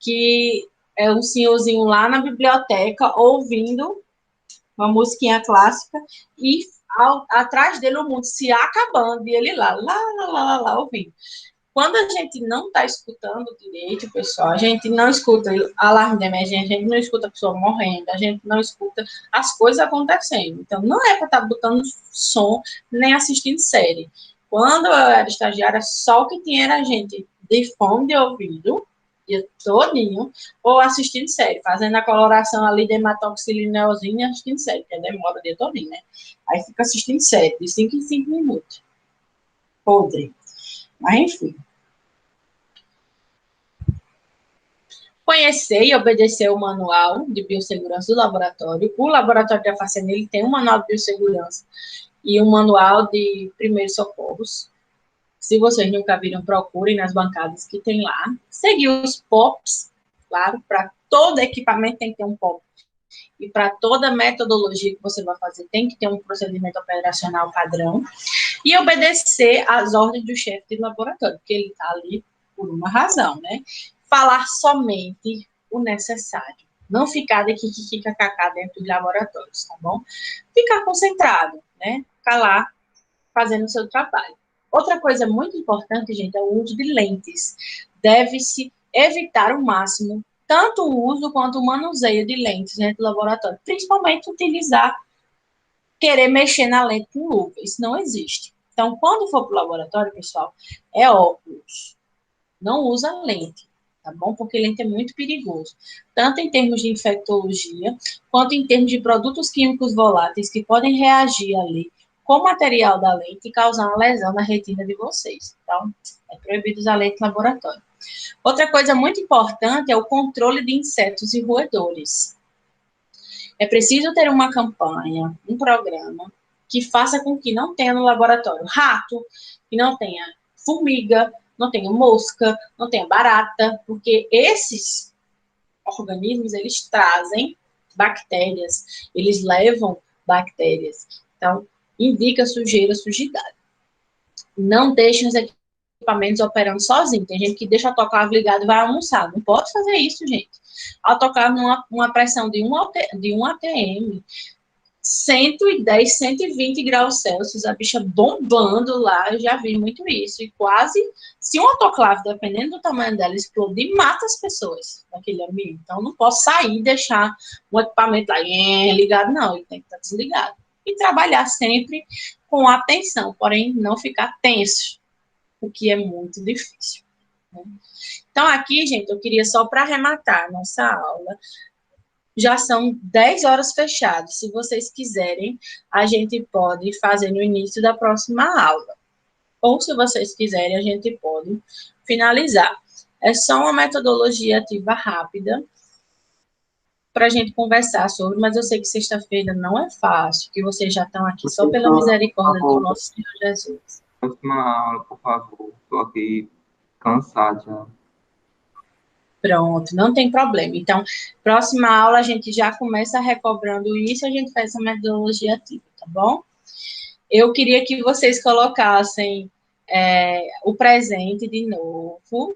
Que é um senhorzinho lá na biblioteca ouvindo uma musiquinha clássica e atrás dele o mundo se acabando e ele lá, ouvindo. Quando a gente não está escutando direito, pessoal, a gente não escuta alarme de emergência, a gente não escuta a pessoa morrendo, a gente não escuta as coisas acontecendo. Então, não é para estar botando som nem assistindo série. Quando eu era estagiária, só o que tinha era a gente de fone de ouvido, dia todinho, ou assistindo série, fazendo a coloração ali de hematoxilineozinha e assistindo série, que demora o dia todinho, né? Aí fica assistindo série, de 5 em 5 minutos. Podre. Mas, enfim. Conhecer e obedecer o manual de biossegurança do laboratório. O laboratório da Facena, ele tem um manual de biossegurança e um manual de primeiros socorros. Se vocês nunca viram, procurem nas bancadas que tem lá. Seguir os POPs, claro, para todo equipamento tem que ter um POP. E para toda metodologia que você vai fazer, tem que ter um procedimento operacional padrão. E obedecer às ordens do chefe do laboratório, porque ele está ali por uma razão, né? Falar somente o necessário. Não ficar de kikikikakk dentro dos laboratórios, tá bom? Ficar concentrado, né? Ficar lá fazendo o seu trabalho. Outra coisa muito importante, gente, é o uso de lentes. Deve-se evitar ao máximo tanto o uso quanto o manuseio de lentes dentro do laboratório. Principalmente utilizar, querer mexer na lente com luva. Isso não existe. Então, quando for para o laboratório, pessoal, é óculos. Não usa lente, tá bom? Porque lente é muito perigoso. Tanto em termos de infectologia, quanto em termos de produtos químicos voláteis que podem reagir ali com o material da lente e causar uma lesão na retina de vocês. Então, é proibido usar lente no laboratório. Outra coisa muito importante é o controle de insetos e roedores. É preciso ter uma campanha, um programa, que faça com que não tenha no laboratório rato, que não tenha formiga, não tenha mosca, não tenha barata, porque esses organismos, eles trazem bactérias, eles levam bactérias. Então, indica sujeira, sujidade. Não deixem os equipamentos operando sozinhos. Tem gente que deixa o autoclave ligado e vai almoçar. Não pode fazer isso, gente. Autoclave numa pressão de 1 atm, 110, 120 graus Celsius, a bicha bombando lá, eu já vi muito isso. E quase, se um autoclave, dependendo do tamanho dela, explodir, mata as pessoas naquele ambiente. Então, não posso sair e deixar o equipamento lá ligado, não. Ele tem que estar desligado. E trabalhar sempre com atenção, porém, não ficar tenso, o que é muito difícil. Né? Então, aqui, gente, eu queria só para arrematar a nossa aula. Já são 10 horas fechadas. Se vocês quiserem, a gente pode fazer no início da próxima aula. Ou, se vocês quiserem, a gente pode finalizar. É só uma metodologia ativa rápida para a gente conversar sobre, mas eu sei que sexta-feira não é fácil, que vocês já estão aqui só pela misericórdia do nosso Senhor Jesus. Próxima aula, por favor. Estou aqui cansado já. Pronto, não tem problema. Então, próxima aula a gente já começa recobrando isso, a gente faz essa metodologia ativa, tá bom? Eu queria que vocês colocassem o presente de novo.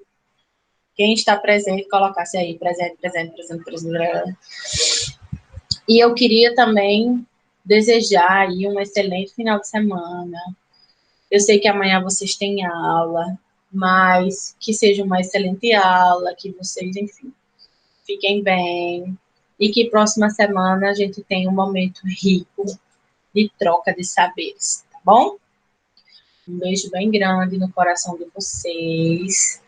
Quem está presente, colocasse aí, presente. E eu queria também desejar aí um excelente final de semana. Eu sei que amanhã vocês têm aula, mas que seja uma excelente aula, que vocês, enfim, fiquem bem, e que próxima semana a gente tenha um momento rico de troca de saberes, tá bom? Um beijo bem grande no coração de vocês.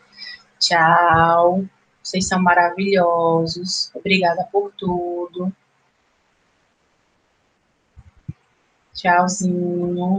Tchau. Vocês são maravilhosos. Obrigada por tudo. Tchauzinho.